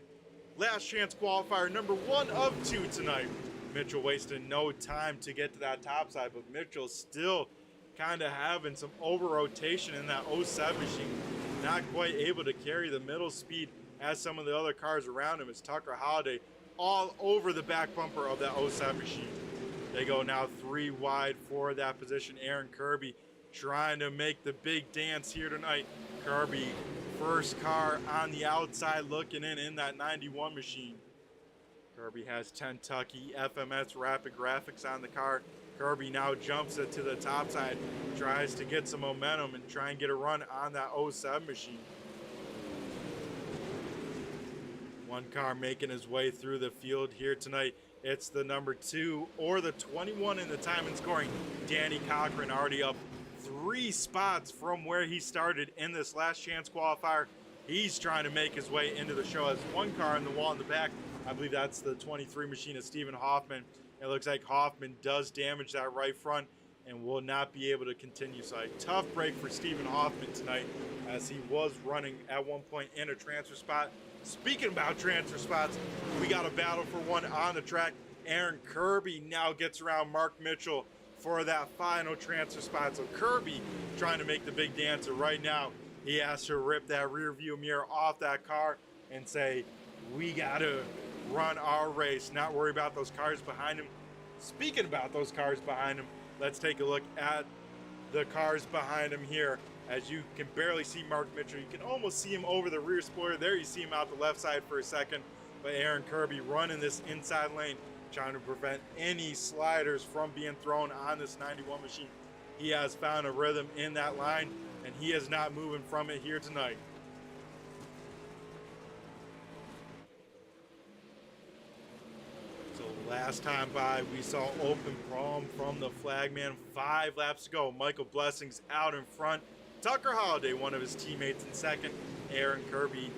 B: last chance qualifier number 1 of 2 tonight. Mitchell wasting no time to get to that top side, but Mitchell still kind of having some over rotation in that 07 machine. Not quite able to carry the middle speed as some of the other cars around him. It's Tucker Holliday all over the back bumper of that 07 machine. They go now 3 wide for that position. Aaron Kirby trying to make the big dance here tonight. Kirby, first car on the outside looking in that 91 machine. Kirby has Kentucky FMS Rapid Graphixs on the car. Kirby now jumps it to the top side, tries to get some momentum and try and get a run on that 07 machine. One car making his way through the field here tonight. It's the number 2 or the 21 in the time and scoring. Danny Cochran already up 3 spots from where he started in this last chance qualifier. He's trying to make his way into the show as one car in the wall in the back. I believe that's the 23 machine of Stephen Hoffman. It looks like Hoffman does damage that right front and will not be able to continue. So a tough break for Stephen Hoffman tonight, as he was running at one point in a transfer spot. Speaking about transfer spots, we got a battle for one on the track. Aaron Kirby now gets around Mark Mitchell for that final transfer spot. So Kirby trying to make the big dancer right now. He has to rip that rear view mirror off that car and say, we got to run our race, not worry about those cars behind him. Speaking about those cars behind him, let's take a look at the cars behind him here. As you can barely see Mark Mitchell, you can almost see him over the rear spoiler. There you see him out the left side for a second. But Aaron Kirby running this inside lane, trying to prevent any sliders from being thrown on this 91 machine. He has found a rhythm in that line, and he is not moving from it here tonight. So last time by, we saw open prom from the flagman. 5 laps to go. Michael Blessings out in front. Tucker Holliday, one of his teammates, in second. Aaron Kirby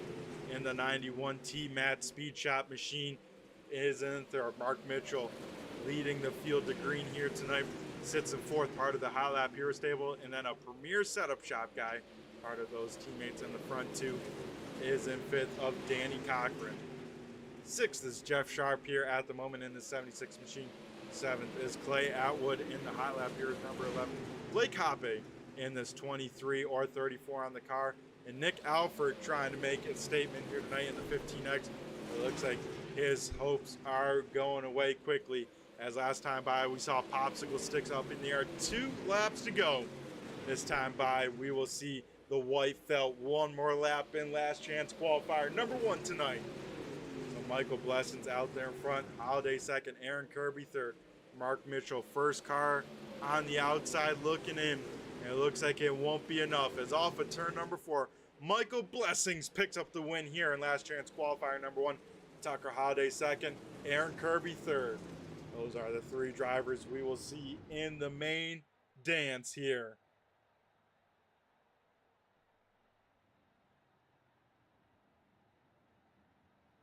B: in the 91 T-Mat Speed Shop machine is in third. Mark Mitchell leading the field to green here tonight. Sits in fourth, part of the HotLap Heros stable. And then a Premier Setup Shop guy, part of those teammates in the front too, is in fifth of Danny Cochran. Sixth is Jeff Sharp here at the moment in the 76 machine. Seventh is Clay Atwood in the HotLap Heros number 11. Blake Hoppe in this 23 or 34 on the car. And Nick Alford trying to make a statement here tonight in the 15X. It looks like his hopes are going away quickly, as last time by we saw popsicle sticks up in the air. 2 laps to go. This time by we will see the white felt one more lap in last chance qualifier number 1 tonight. So Michael Blessings out there in front, Holliday second, Aaron Kirby third, Mark Mitchell first car on the outside looking in. And it looks like it won't be enough, as off of turn number 4, Michael Blessings picks up the win here in last chance qualifier number 1. Tucker Holliday second, Aaron Kirby third. Those are the 3 drivers we will see in the main dance here.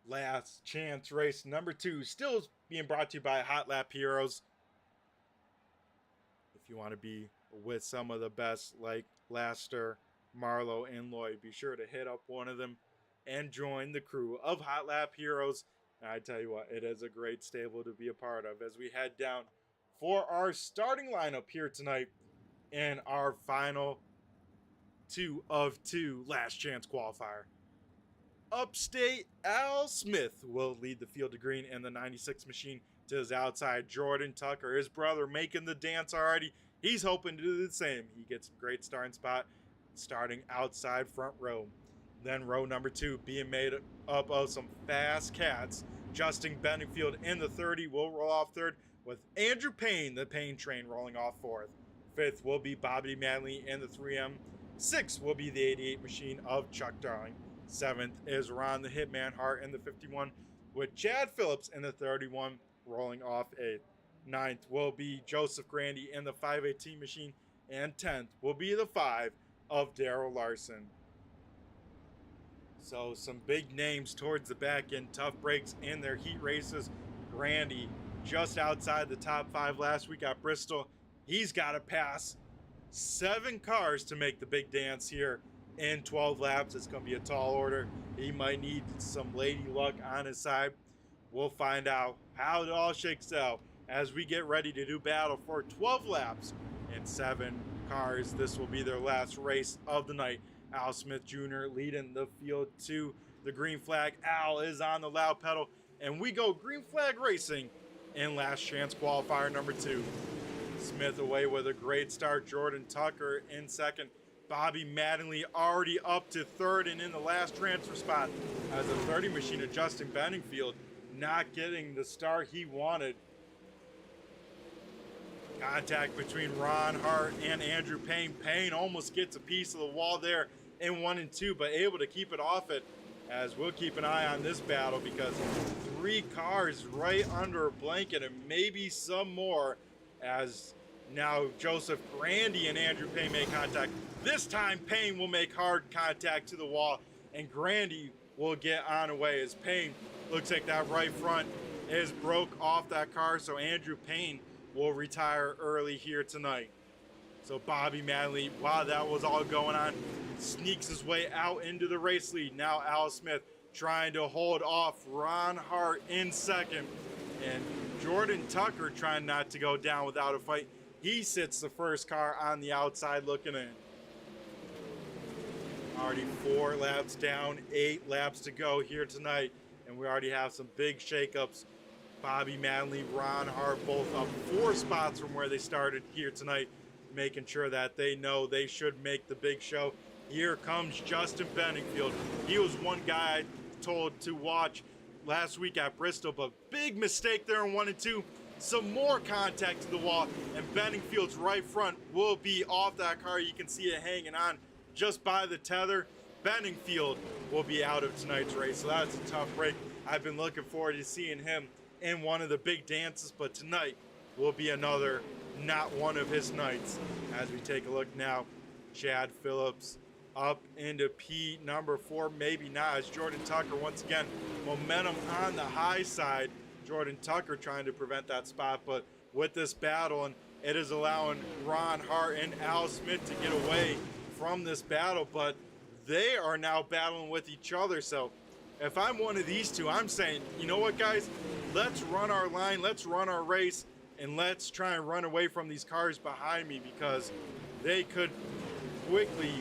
B: Last chance race number 2, still being brought to you by HotLap Heros. If you want to be with some of the best like Laster, Marlowe, and Lloyd, be sure to hit up one of them and join the crew of HotLap Heros. And I tell you what, it is a great stable to be a part of as we head down for our starting lineup here tonight in our final 2 of 2 last chance qualifier. Upstate Al Smith will lead the field to green in the 96 machine to his outside. Jordan Tucker, his brother, making the dance already He's hoping to do the same. He gets a great starting spot starting outside front row. Then row number 2 being made up of some fast cats. Justin Benningfield in the 30 will roll off third, with Andrew Payne, the Payne train, rolling off fourth. Fifth will be Bobby Manley in the 3M. Sixth will be the 88 machine of Chuck Darling. Seventh is Ron the Hitman Hart in the 51, with Chad Phillips in the 31 rolling off eighth. Ninth will be Joseph Grandy in the 518 machine, and 10th will be the 5 of Daryl Larson. So some big names towards the back end, tough breaks in their heat races. Grandy just outside the top 5 last week at Bristol. He's got to pass 7 cars to make the big dance here in 12 laps. It's going to be a tall order. He might need some lady luck on his side. We'll find out how it all shakes out as we get ready to do battle for 12 laps and 7 cars. This will be their last race of the night. Al Smith Jr. leading the field to the green flag. Al is on the loud pedal, and we go green flag racing in last chance qualifier number 2. Smith away with a great start. Jordan Tucker in second. Bobby Mattingly already up to third and in the last transfer spot as the 30 machine of Justin Benningfield not getting the start he wanted. Contact between Ron Hart and Andrew Payne. Payne almost gets a piece of the wall there in 1 and 2, but able to keep it off it, as we'll keep an eye on this battle because 3 cars right under a blanket and maybe some more, as now Joseph Grandy and Andrew Payne make contact. This time Payne will make hard contact to the wall, and Grandy will get on away as Payne looks like that right front is broke off that car, so Andrew Payne will retire early here tonight. So Bobby Manley, while that was all going on, sneaks his way out into the race lead. Now Al Smith trying to hold off Ron Hart in second, and Jordan Tucker trying not to go down without a fight. He sits the first car on the outside looking in. Already 4 laps down, 8 laps to go here tonight, and we already have some big shakeups. Bobby Manley, Ron Hart, both up 4 spots from where they started here tonight, making sure that they know they should make the big show. Here comes Justin Benningfield. He was one guy told to watch last week at Bristol, but big mistake there in 1 and 2. Some more contact to the wall, and Benningfield's right front will be off that car. You can see it hanging on just by the tether. Benningfield will be out of tonight's race, so that's a tough break. I've been looking forward to seeing him in one of the big dances, but tonight will be another not one of his nights. As we take a look now, Chad Phillips up into P number 4, maybe not, as Jordan Tucker once again, momentum on the high side. Jordan Tucker trying to prevent that spot, but with this battle, and it is allowing Ron Hart and Al Smith to get away from this battle, but they are now battling with each other. So if I'm one of these two, I'm saying, you know what, guys, let's run our line, let's run our race, and let's try and run away from these cars behind me, because they could quickly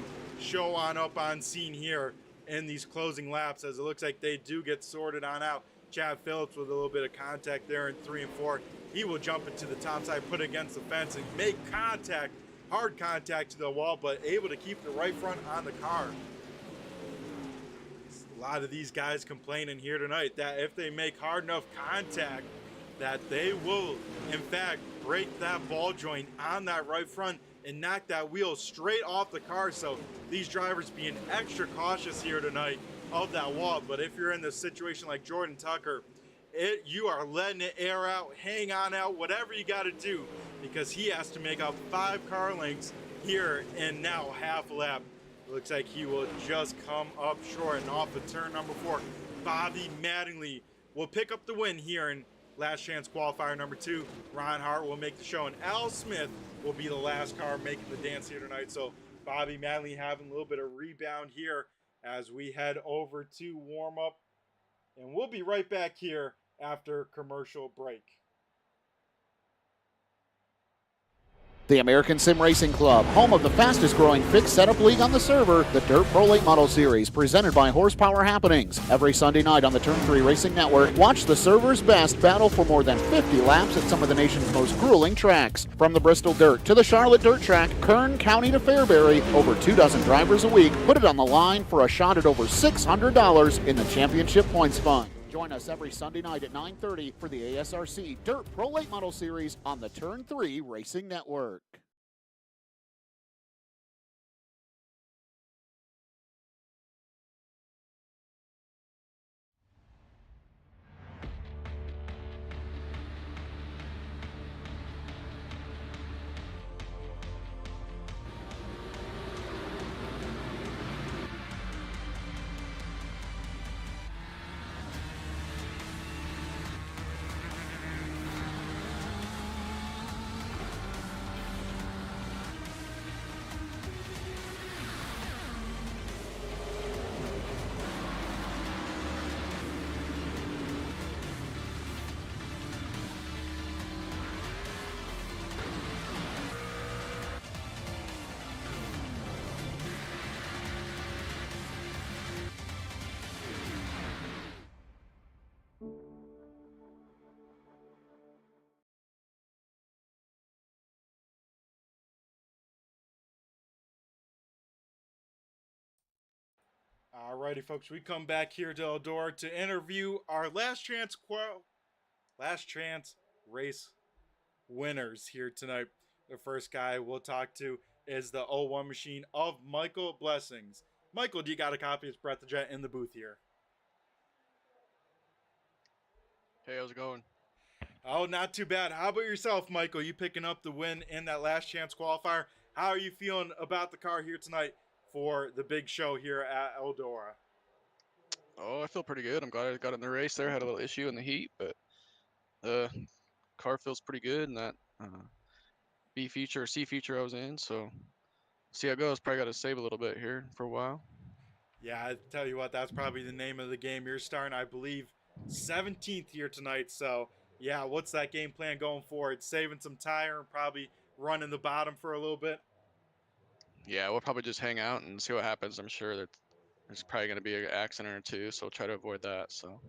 B: show on up on scene here in these closing laps, as it looks like they do get sorted on out. Chad Phillips with a little bit of contact there in 3 and 4. He will jump into the top side, put it against the fence, and make contact, hard contact to the wall, but able to keep the right front on the car. A lot of these guys complaining here tonight that if they make hard enough contact, that they will, in fact, break that ball joint on that right front and knock that wheel straight off the car. So these drivers being extra cautious here tonight of that wall. But if you're in this situation like Jordan Tucker, you are letting it air out, hang on out, whatever you got to do, because he has to make up 5 car lengths here in now half a lap. It looks like he will just come up short, and off of turn number 4, Bobby Mattingly will pick up the win here in last chance qualifier number 2. Ron Hart will make the show, and Al Smith will be the last car making the dance here tonight. So Bobby Mattingly having a little bit of rebound here as we head over to warm up, and we'll be right back here after commercial break.
C: The American Sim Racing Club, home of the fastest growing fixed setup league on the server, the Dirt Pro Late Model Series, presented by Horsepower Happenings. Every Sunday night on the Turn 3 Racing Network, watch the server's best battle for more than 50 laps at some of the nation's most grueling tracks. From the Bristol Dirt to the Charlotte Dirt Track, Kern County to Fairbury, over 24 drivers a week put it on the line for a shot at over $600 in the championship points fund. Join us every Sunday night at 9:30 for the ASRC Dirt Pro Late Model Series on the Turn 3 Racing Network.
B: Alrighty, folks, we come back here to Eldora to interview our last chance race winners here tonight. The first guy we'll talk to is the 01 machine of Michael Blessings. Michael, do you got a copy of Brett the Jet in the booth here?
D: Hey, how's it going?
B: Oh, not too bad. How about yourself, Michael? You picking up the win in that last chance qualifier. How are you feeling about the car here tonight for the big show here at Eldora?
D: Oh, I feel pretty good. I'm glad I got in the race there. Had a little issue in the heat, but the car feels pretty good in that B feature or C feature I was in. So see how it goes. Probably got to save a little bit here for a while.
B: Yeah, I tell you what, that's probably the name of the game. You're starting, I believe, 17th here tonight. So, yeah, what's that game plan going forward? Saving some tire and probably running the bottom for a little bit?
D: Yeah, we'll probably just hang out and see what happens. I'm sure that there's probably going to be an accident or two, so try to avoid that. So.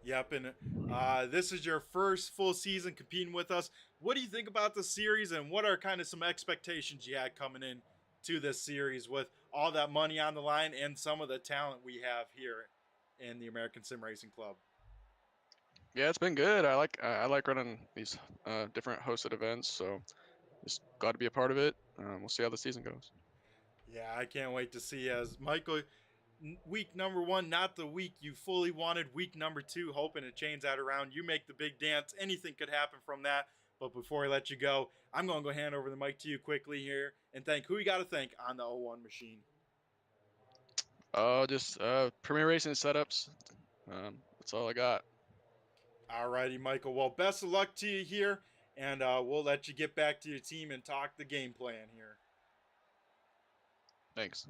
B: Yep, and this is your first full season competing with us. What do you think about the series, and what are kind of some expectations you had coming in to this series with all that money on the line and some of the talent we have here in the American Sim Racing Club?
D: Yeah, it's been good. I like running these different hosted events, so just glad to be a part of it. We'll see how the season goes.
B: Yeah, I can't wait to see as Michael. Week number one, not the week you fully wanted. Week number two, hoping to change that around. You make the big dance. Anything could happen from that. But before I let you go, I'm going to go hand over the mic to you quickly here and thank who you got to thank on the 01 machine.
D: Just Premier Racing setups. That's all I got.
B: Alrighty, Michael. Well, best of luck to you here, and we'll let you get back to your team and talk the game plan here.
D: Thanks.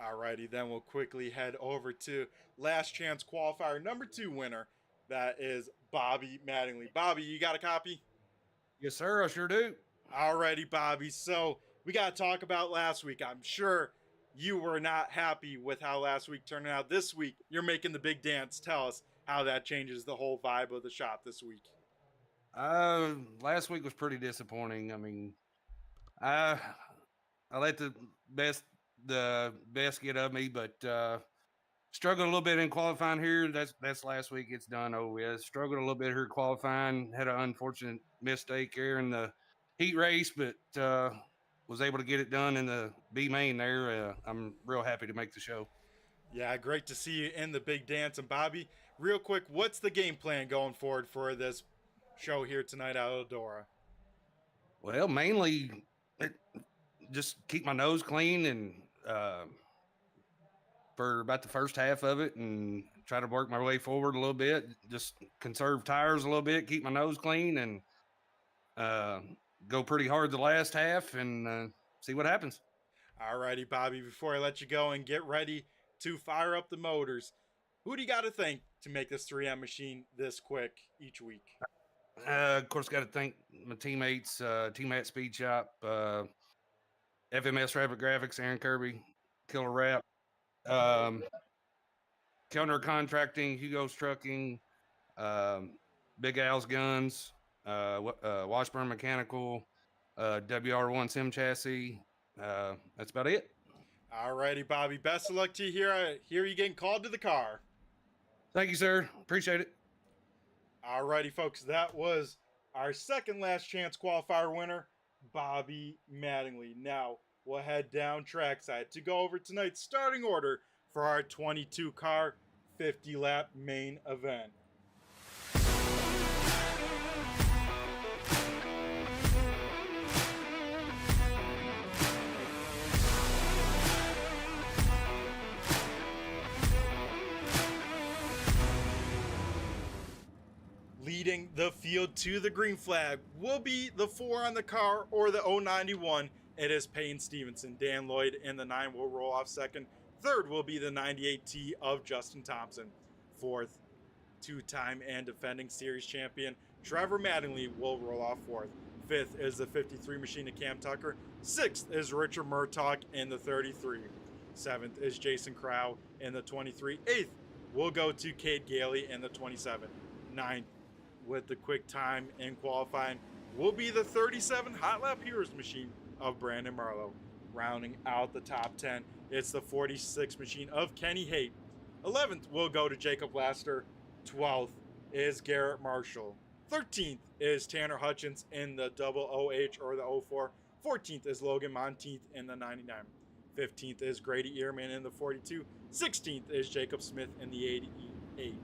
B: Alrighty, then we'll quickly head over to last chance qualifier number 2 winner. That is Bobby Mattingly. Bobby, you got a copy?
E: Yes, sir. I sure do.
B: Alrighty, Bobby. So we got to talk about last week. I'm sure you were not happy with how last week turned out. This week, you're making the big dance. Tell us how that changes the whole vibe of the shop this week.
E: Last week was pretty disappointing. I mean, I let the best get of me, but struggled a little bit in qualifying here. That's last week. It's done. Oh, yeah. Struggled a little bit here qualifying. Had an unfortunate mistake here in the heat race, but was able to get it done in the B main there. I'm real happy to make the show.
B: Yeah, great to see you in the big dance. And Bobby, real quick, what's the game plan going forward for this show here tonight at Eldora?
E: Well, mainly just keep my nose clean and for about the first half of it and try to work my way forward a little bit. Just conserve tires a little bit, keep my nose clean, and go pretty hard the last half and see what happens.
B: All righty, Bobby, before I let you go and get ready to fire up the motors, who do you got to thank to make this 3M machine this quick each week?
E: Of course, got to thank my teammates, Team at Speed Shop, FMS Rapid Graphixs, Aaron Kirby, Killer Rap, Kellner Contracting, Hugo's Trucking, Big Al's Guns, Washburn Mechanical, WR1 Sim Chassis. That's about it.
B: Alrighty, Bobby. Best of luck to you here. I hear you getting called to the car.
E: Thank you, sir. Appreciate it.
B: Alrighty, folks. That was our second last chance qualifier winner, Bobby Mattingly. Now we'll head down trackside to go over tonight's starting order for our 22 car 50 lap main event. Leading the field to the green flag will be the 4 on the car or the 091. It is Payne Stevenson. Dan Lloyd in the 9 will roll off second. Third will be the 98T of Justin Thompson. Fourth, two-time and defending series champion Trevor Mattingly will roll off fourth. Fifth is the 53 machine of Cam Tucker. Sixth is Richard Murtaugh in the 33. Seventh is Jason Crow in the 23. Eighth will go to Cade Gailey in the 27. Ninth, with the quick time in qualifying, will be the 37 HotLap Heros machine of Brandon Marlowe. Rounding out the top 10, it's the 46 machine of Kenny Haight. 11th will go to Jacob Laster. 12th is Garrett Marshall. 13th is Tanner Hutchins in the double OH or the 04. 14th is Logan Monteith in the 99. 15th is Grady Ehrman in the 42. 16th is Jacob Smith in the 88.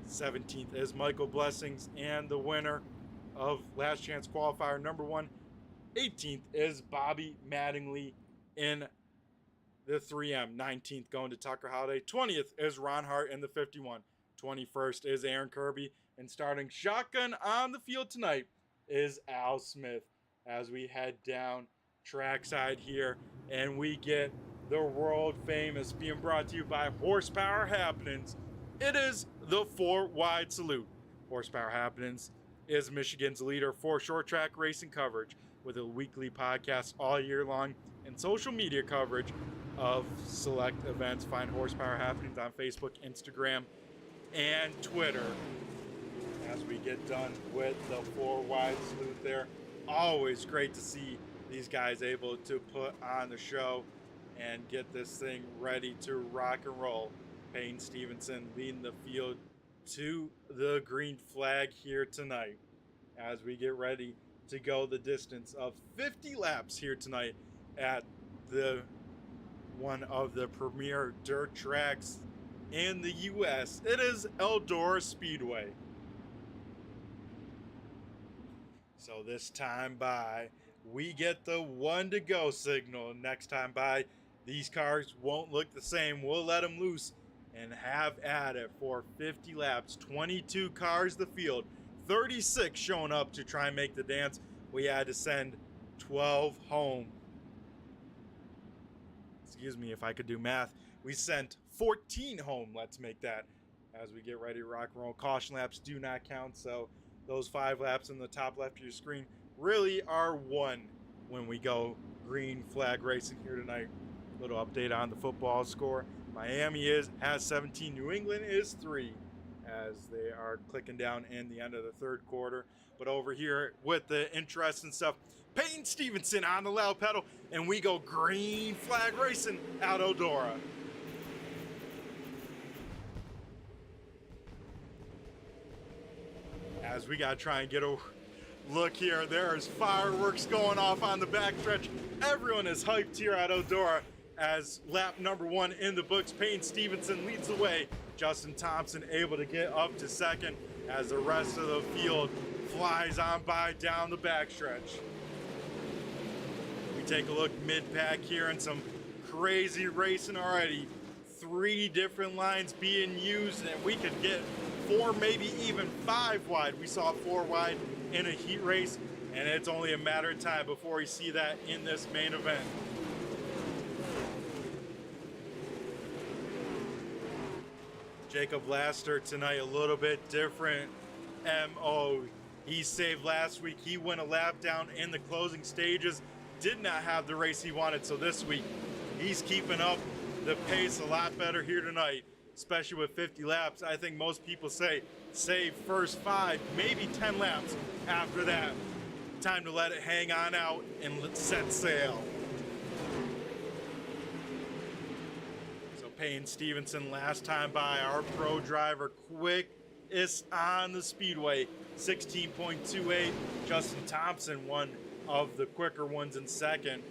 B: 17th is Michael Blessings and the winner of last chance qualifier number 1. 18th is Bobby Mattingly in the 3M. 19th going to Tucker Holiday. 20th is Ron Hart in the 51. 21st is Aaron Kirby. And starting shotgun on the field tonight is Al Smith. As we head down trackside here and we get the world famous, being brought to you by Horsepower Happenings, it is the 4 wide salute. Horsepower Happenings is Michigan's leader for short track racing coverage, with a weekly podcast all year long and social media coverage of select events. Find Horsepower Happenings on Facebook, Instagram, and Twitter. As we get done with the 4 wide salute there, always great to see these guys able to put on the show and get this thing ready to rock and roll. Payne Stevenson leading the field to the green flag here tonight as we get ready to go the distance of 50 laps here tonight at the one of the premier dirt tracks in the U.S. It is Eldora Speedway. So this time by, we get the 1 to go signal. Next time by, these cars won't look the same. We'll let them loose and have at it for 50 laps. 22 cars the field, 36 showing up to try and make the dance. We had to send 12 home. Excuse me if I could do math. We sent 14 home. Let's make that as we get ready to rock and roll. Caution laps do not count, so those 5 laps in the top left of your screen really are 1 when we go green flag racing here tonight. Little update on the football score. Miami has 17, New England is 3, as they are clicking down in the end of the third quarter. But over here with the interesting stuff, Payne Stevenson on the loud pedal, and we go green flag racing out Eldora. As we got to try and get a look here, there's fireworks going off on the backstretch. Everyone is hyped here at Eldora. As lap number 1 in the books, Payne Stevenson leads the way. Justin Thompson able to get up to second as the rest of the field flies on by down the backstretch. We take a look mid-pack here and some crazy racing already. 3 different lines being used, and we could get 4, maybe even 5 wide. We saw 4 wide in a heat race, and it's only a matter of time before we see that in this main event. Jacob Laster tonight a little bit different MO. He saved last week. He went a lap down in the closing stages. Did not have the race he wanted, so this week he's keeping up the pace a lot better here tonight, especially with 50 laps. I think most people say save first 5, maybe 10 laps. After that, time to let it hang on out and let's set sail. So Payne Stevenson last time by, our pro driver, quickest on the speedway, 16.28. Justin Thompson, one of the quicker ones in second.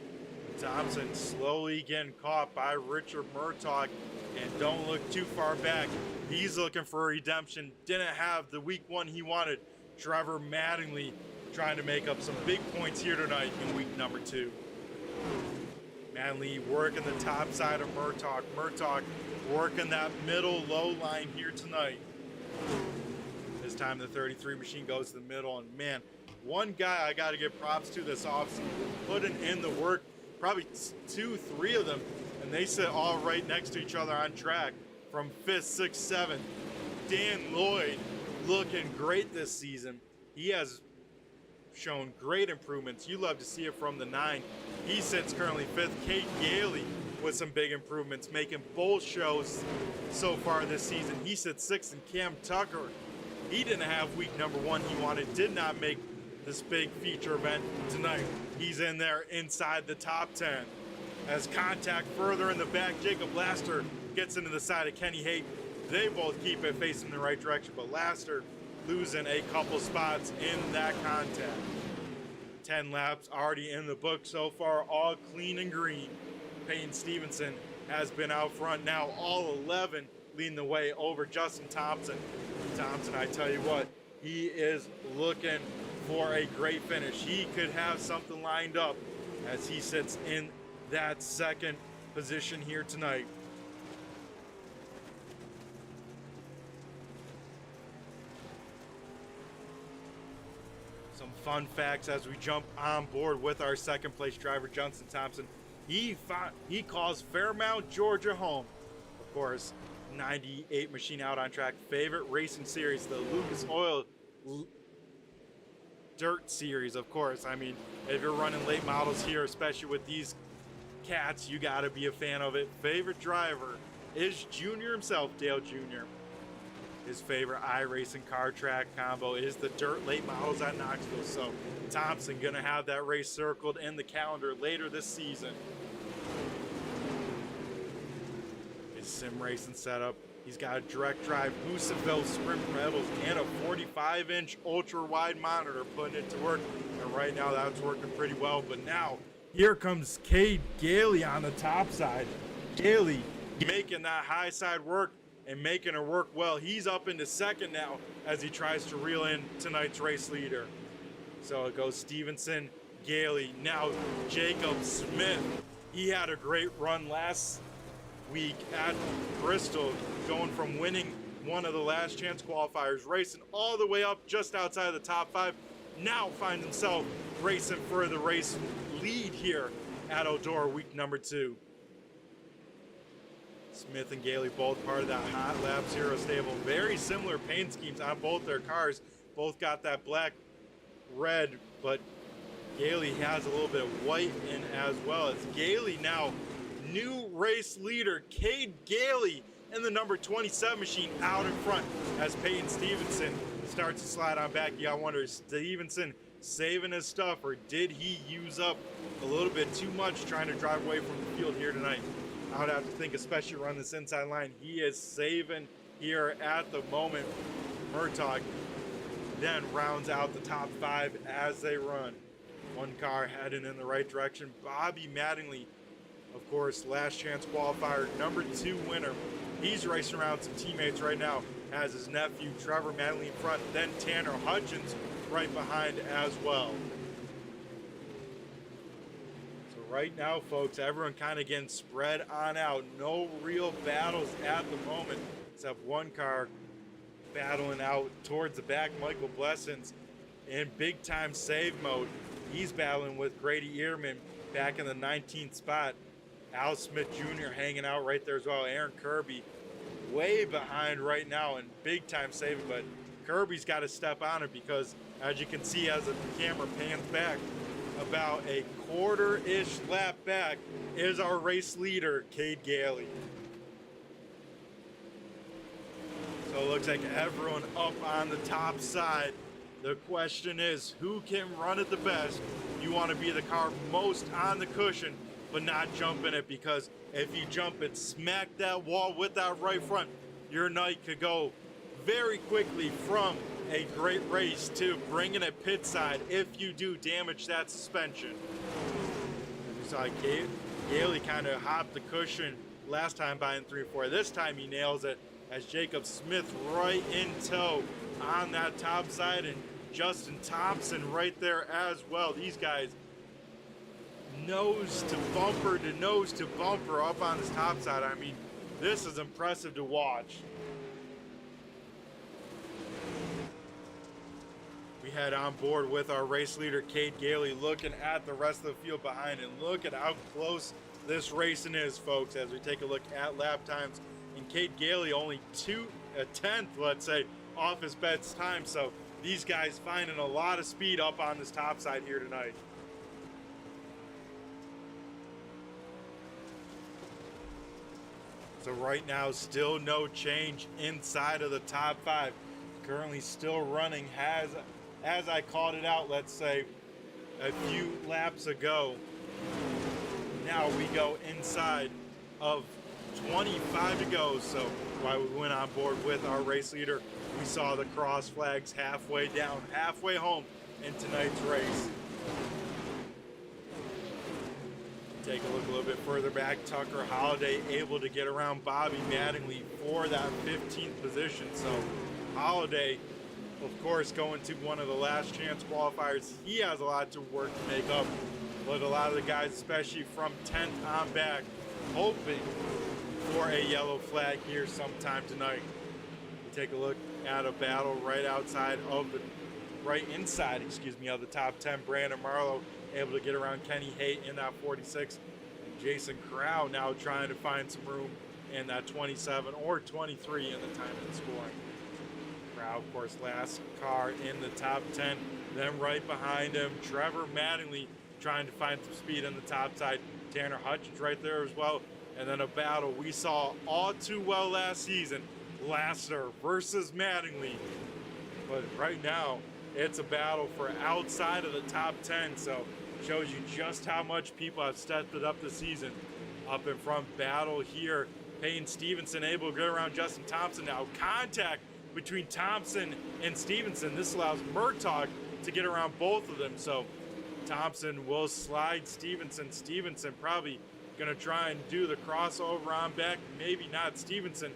B: Thompson slowly getting caught by Richard Murtaugh, and don't look too far back. He's looking for redemption. Didn't have the week 1 he wanted. Trevor Mattingly trying to make up some big points here tonight in week number 2. Mattingly working the top side of Murtaugh. Murtaugh working that middle low line here tonight. This time the 33 machine goes to the middle, and man, one guy I got to give props to this offseason, putting in the work. Probably 2, 3 of them, and they sit all right next to each other on track from 5th, 6th, 7th. Dan Lloyd looking great this season. He has shown great improvements. You love to see it from the 9. He sits currently 5th. Cade Gailey with some big improvements, making both shows so far this season. He sits 6th, and Cam Tucker, he didn't have week number 1 he wanted, did not make this big feature event tonight. He's in there inside the top 10. As contact further in the back, Jacob Laster gets into the side of Kenny Haight. They both keep it facing the right direction, but Laster losing a couple spots in that contact. 10 laps already in the book so far, all clean and green. Payne Stevenson has been out front now, all 11 leading the way over Justin Thompson. Thompson, I tell you what, he is looking for a great finish. He could have something lined up as he sits in that second position here tonight. Some fun facts as we jump on board with our second place driver, Justin Thompson. He calls Fairmount, Georgia home. Of course, 98 machine out on track. Favorite racing series, the Lucas Oil Dirt Series, of course. I mean, if you're running late models here, especially with these cats, you got to be a fan of it. Favorite driver is Junior himself, Dale Jr. His favorite iRacing car track combo is the dirt late models at Knoxville. So Thompson going to have that race circled in the calendar later this season. His sim racing setup. He's got a direct drive Boussainville sprint pedals and a 45-inch ultra-wide monitor putting it to work. And right now that's working pretty well. But now here comes Cade Gailey on the top side. Gailey making that high side work and making it work well. He's up into second now as he tries to reel in tonight's race leader. So it goes Stevenson, Gailey, now Jacob Smith. He had a great run last week at Bristol, going from winning one of the last chance qualifiers, racing all the way up just outside of the top 5, now finds himself racing for the race lead here at Eldora week number 2. Smith and Gailey both part of that HotLap Heros stable. Very similar paint schemes on both their cars. Both got that black, red, but Gailey has a little bit of white in as well. It's Gailey now new race leader, Cade Gailey, in the number 27 machine out in front as Payne Stevenson starts to slide on back. You gotta wonder, is Stevenson saving his stuff, or did he use up a little bit too much trying to drive away from the field here tonight? I would have to think, especially run this inside line, he is saving here at the moment. Murtaugh then rounds out the top 5 as they run. One car heading in the right direction. Bobby Mattingly, of course, last chance qualifier, number 2 winner. He's racing around some teammates right now. Has his nephew Trevor Mattingly in front, then Tanner Hutchins right behind as well. So right now, folks, everyone kind of getting spread on out. No real battles at the moment, except one car battling out towards the back. Michael Blessings in big time save mode. He's battling with Grady Ehrman back in the 19th spot. Al Smith Jr. hanging out right there as well. Aaron Kirby way behind right now and big time saving, but Kirby's got to step on it because, as you can see as the camera pans back, about a quarter-ish lap back is our race leader, Cade Gailey. So it looks like everyone up on the top side. The question is, who can run it the best? You want to be the car most on the cushion, but not jump in it, because if you jump it, smack that wall with that right front, your night could go very quickly from a great race to bringing it pit side if you do damage that suspension. We saw Gailey kind of hopped the cushion last time by in 3-4. This time he nails it as Jacob Smith right in tow on that top side, and Justin Thompson right there as well. These guys nose to bumper up on this top side. I mean, this is impressive to watch. We head on board with our race leader, Cade Gailey, looking at the rest of the field behind, and look at how close this racing is, folks, as we take a look at lap times. And Cade Gailey only a tenth, let's say, off his best time. So these guys finding a lot of speed up on this top side here tonight. So right now, still no change inside of the top 5. Currently still running, as I called it out, let's say, a few laps ago. Now we go inside of 25 to go. So while we went on board with our race leader, we saw the cross flags halfway down, halfway home in tonight's race. Take a look a little bit further back. Tucker Holliday able to get around Bobby Mattingly for that 15th position. So Holliday, of course, going to one of the last chance qualifiers. He has a lot to work to make up. But a lot of the guys, especially from 10th on back, hoping for a yellow flag here sometime tonight. We take a look at a battle right inside, of the top 10. Brandon Marlowe able to get around Kenny Haight in that 46. And Jason Crow now trying to find some room in that 27 or 23 in the time of the scoring. Crow, of course, last car in the top 10. Then right behind him, Trevor Mattingly trying to find some speed on the top side. Tanner Hutchins right there as well. And then a battle we saw all too well last season, Lassiter versus Mattingly. But right now, it's a battle for outside of the top 10, so shows you just how much people have stepped it up this season. Up in front, battle here. Payne Stevenson able to get around Justin Thompson now. Contact between Thompson and Stevenson. This allows Murtaugh to get around both of them, so Thompson will slide Stevenson. Stevenson probably gonna try and do the crossover on back. Maybe not. Stevenson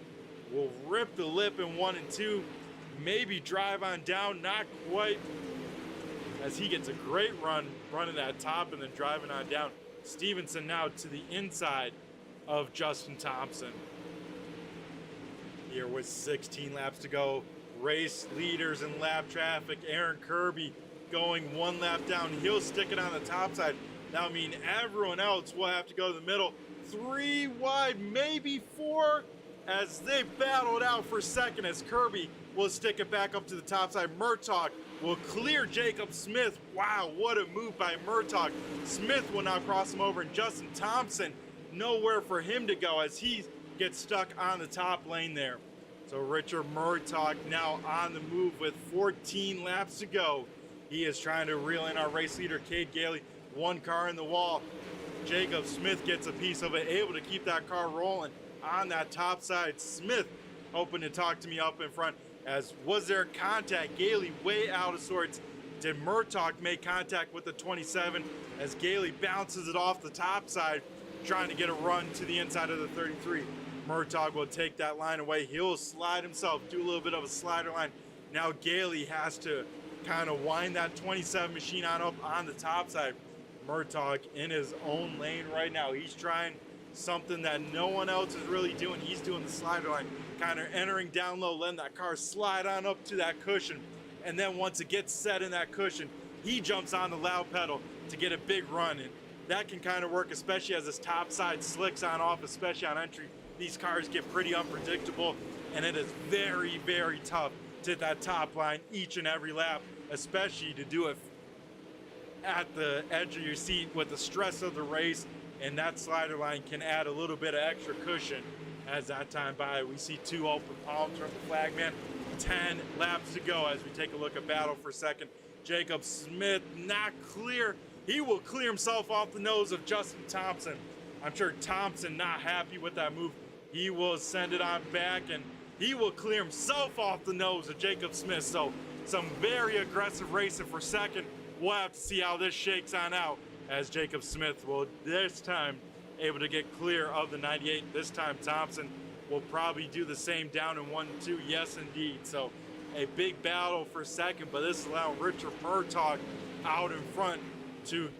B: will rip the lip in 1 and 2. Maybe drive on down, not quite, as he gets a great run running that top and then driving on down. Stevenson now to the inside of Justin Thompson. Here with 16 laps to go, race leaders in lap traffic. Aaron Kirby going 1 lap down. He'll stick it on the top side. That'll mean everyone else will have to go to the middle. 3 wide, maybe 4, as they battled out for second, as Kirby will stick it back up to the top side. Murtaugh will clear Jacob Smith. Wow, what a move by Murtaugh. Smith will now cross him over, and Justin Thompson, nowhere for him to go as he gets stuck on the top lane there. So Richard Murtaugh now on the move with 14 laps to go. He is trying to reel in our race leader, Cade Gailey. 1 car in the wall. Jacob Smith gets a piece of it, able to keep that car rolling on that top side. Smith hoping to talk to me up in front. As was there contact? Gailey way out of sorts. Did Murtaugh make contact with the 27 as Gailey bounces it off the top side, trying to get a run to the inside of the 33. Murtaugh will take that line away. He'll slide himself, do a little bit of a slider line. Now Gailey has to kind of wind that 27 machine on up on the top side. Murtaugh in his own lane right now. He's trying something that no one else is really doing. He's doing the slider line, kind of entering down low, letting that car slide on up to that cushion. And then once it gets set in that cushion, he jumps on the loud pedal to get a big run. And that can kind of work, especially as this top side slicks on off, especially on entry. These cars get pretty unpredictable, and it is very, very tough to that top line each and every lap, especially to do it at the edge of your seat with the stress of the race, and that slider line can add a little bit of extra cushion. As that time by, we see 2 open palms from the flagman. 10 laps to go as we take a look at battle for second. Jacob Smith not clear. He will clear himself off the nose of Justin Thompson. I'm sure Thompson not happy with that move. He will send it on back, and he will clear himself off the nose of Jacob Smith. So some very aggressive racing for second. We'll have to see how this shakes on out, as Jacob Smith will this time able to get clear of the 98. This time Thompson will probably do the same down in 1 and 2. Yes, indeed. So a big battle for second, but this is allowing Richard Murtaugh out in front to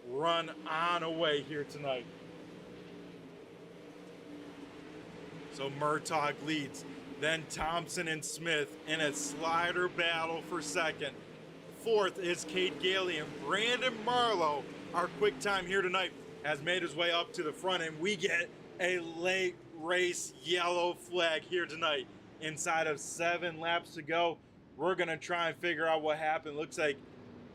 B: run on away here tonight. So Murtaugh leads. Then Thompson and Smith in a slider battle for second. Fourth is Cade Gailey, and Brandon Marlowe, our quick time here tonight, has made his way up to the front, and we get a late race yellow flag here tonight. Inside of 7 laps to go, we're gonna try and figure out what happened. Looks like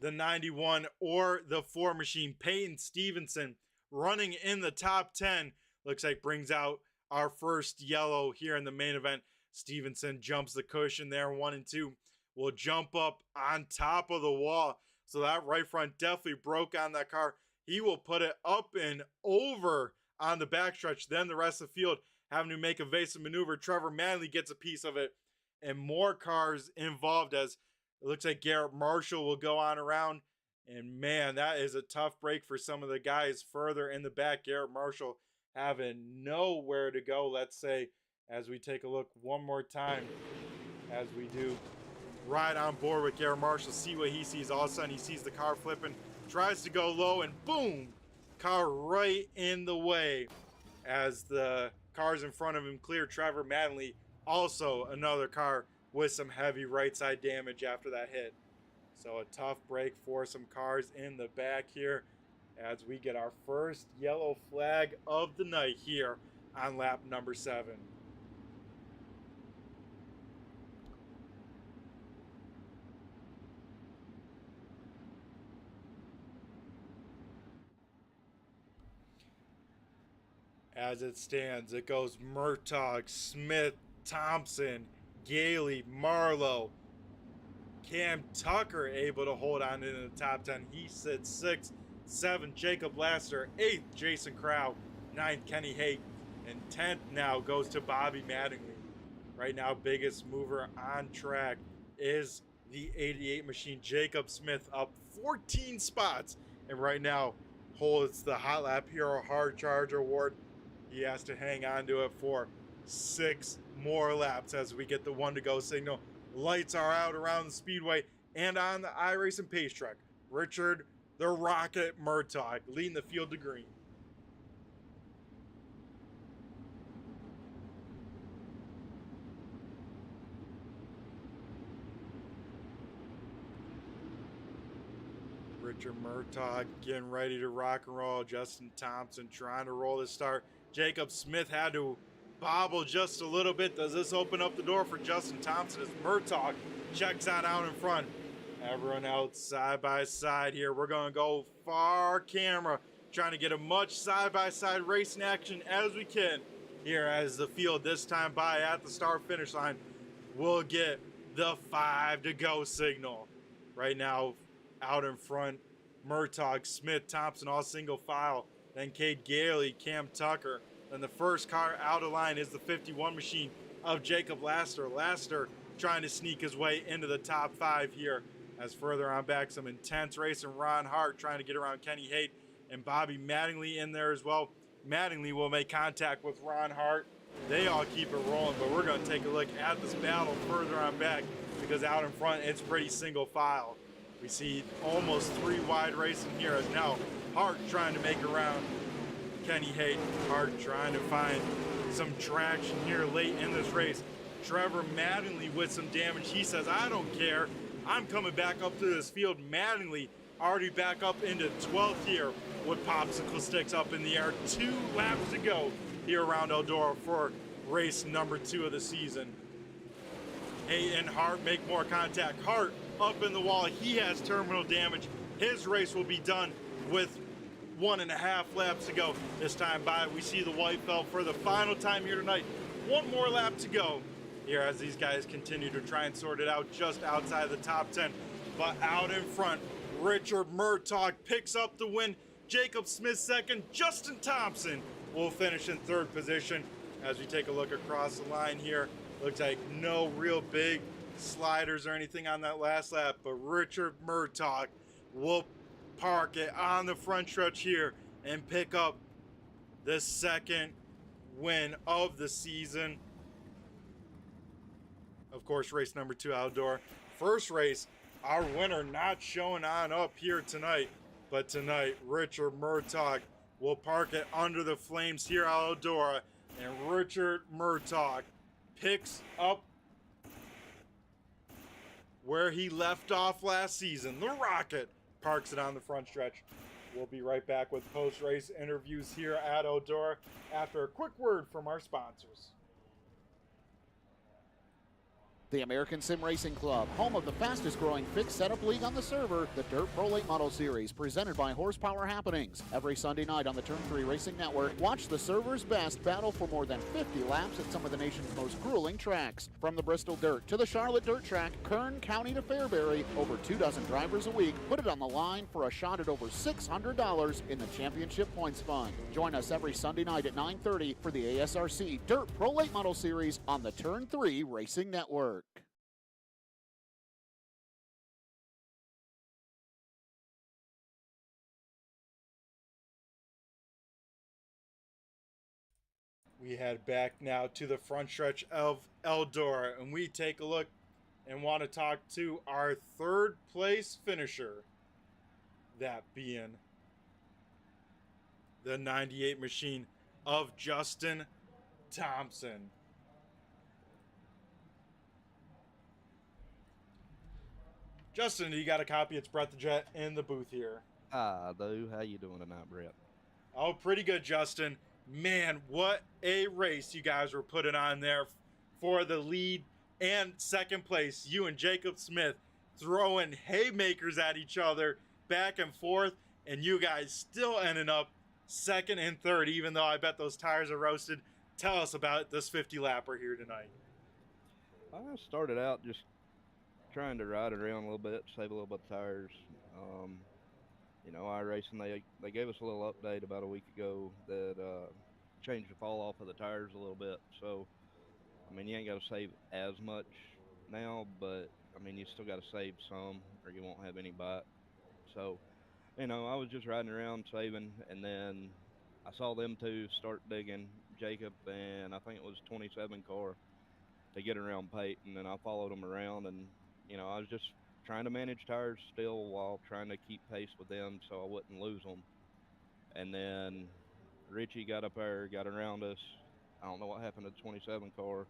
B: the 91 or the 4 machine, Peyton Stevenson, running in the top 10, looks like brings out our first yellow here in the main event. Stevenson jumps the cushion there, 1 and 2. Will jump up on top of the wall. So that right front definitely broke on that car. He will put it up and over on the backstretch. Then the rest of the field having to make evasive maneuver. Trevor Manley gets a piece of it, and more cars involved, as it looks like Garrett Marshall will go on around. And man, that is a tough break for some of the guys further in the back. Garrett Marshall having nowhere to go, let's say, as we take a look one more time, as we do ride on board with Garrett Marshall, see what he sees. All of a sudden he sees the car flipping, tries to go low, and boom, car right in the way as the cars in front of him clear. Trevor Manley, also another car with some heavy right side damage after that hit. So a tough break for some cars in the back here as we get our first yellow flag of the night here on lap number 7. As it stands, it goes Murtaugh, Smith, Thompson, Gailey, Marlowe, Cam Tucker able to hold on into the top 10. He sits 6th, 7th, Jacob Laster, 8th, Jason Crow, 9th, Kenny Haight, and 10th now goes to Bobby Mattingly. Right now, biggest mover on track is the 88 machine. Jacob Smith up 14 spots, and right now holds the HotLap Hero Hard Charge Award. He has to hang on to it for 6 more laps as we get the 1 to go signal. Lights are out around the speedway and on the iRacing pace track. Richard the Rocket Murtaugh leading the field to green. Richard Murtaugh getting ready to rock and roll. Justin Thompson trying to roll the start. Jacob Smith had to bobble just a little bit. Does this open up the door for Justin Thompson as Murtaugh checks out in front? Everyone else side by side here. We're going to go far camera, trying to get a much side-by-side racing action as we can here as the field this time by at the start finish line will get the 5 to go signal. Right now out in front, Murtaugh, Smith, Thompson all single file. Then Cade Gailey, Cam Tucker. Then the first car out of line is the 51 machine of Jacob Laster. Laster trying to sneak his way into the top 5 here. As further on back, some intense racing. Ron Hart trying to get around Kenny Haight and Bobby Mattingly in there as well. Mattingly will make contact with Ron Hart. They all keep it rolling, but we're going to take a look at this battle further on back because out in front, it's pretty single file. We see almost 3 wide racing here as now Hart trying to make around Kenny Haight. Hart trying to find some traction here late in this race. Trevor Mattingly with some damage. He says, I don't care. I'm coming back up to this field. Mattingly already back up into 12th here with popsicle sticks up in the air. 2 laps to go here around Eldora for race number 2 of the season. Hay and Hart make more contact. Hart up in the wall. He has terminal damage. His race will be done with 1.5 laps to go. This time by, we see the white felt for the final time here tonight. One more lap to go here as these guys continue to try and sort it out just outside the top 10. But out in front, Richard Murtaugh picks up the win. Jacob Smith second. Justin Thompson will finish in third position. As we take a look across the line here, looks like no real big sliders or anything on that last lap, but Richard Murtaugh will park it on the front stretch here and pick up the second win of the season. Of course, race number 2 Eldora. First race, our winner not showing on up here tonight, but tonight Richard Murtaugh will park it under the flames here at Eldora, and Richard Murtaugh picks up where he left off last season. The Rocket parks it on the front stretch. We'll be right back with post-race interviews here at Eldora after a quick word from our sponsors.
C: The American Sim Racing Club, home of the fastest growing fixed setup league on the server, the Dirt Pro Late Model Series, presented by Horsepower Happenings. Every Sunday night on the Turn 3 Racing Network, watch the server's best battle for more than 50 laps at some of the nation's most grueling tracks. From the Bristol Dirt to the Charlotte Dirt Track, Kern County to Fairbury, over 24 drivers a week put it on the line for a shot at over $600 in the championship points fund. Join us every Sunday night at 9:30 for the ASRC Dirt Pro Late Model Series on the Turn 3 Racing Network.
B: We head back now to the front stretch of Eldora, and we take a look and want to talk to our third place finisher, that being the 98 machine of Justin Thompson. Justin, you got a copy? It's Brett the Jet in the booth here.
F: I do. How you doing tonight, Brett?
B: Oh, pretty good, Justin. Man, what a race you guys were putting on there for the lead and second place. You and Jacob Smith throwing haymakers at each other back and forth, and you guys still ending up second and third, even though I bet those tires are roasted. Tell us about this 50-lapper here tonight.
F: I started out just trying to ride it around a little bit, save a little bit of tires. You know, iRacing, they gave us a little update about a week ago that changed the fall off of the tires a little bit. So, I mean, you ain't got to save as much now, but, I mean, you still got to save some or you won't have any bite. So, you know, I was just riding around saving, and then I saw them two start digging, Jacob and I think it was 27 car, to get around Peyton, and I followed them around, and, you know, I was just trying to manage tires still while trying to keep pace with them so I wouldn't lose them. And then Richie got up there, got around us. I don't know what happened to the 27 car.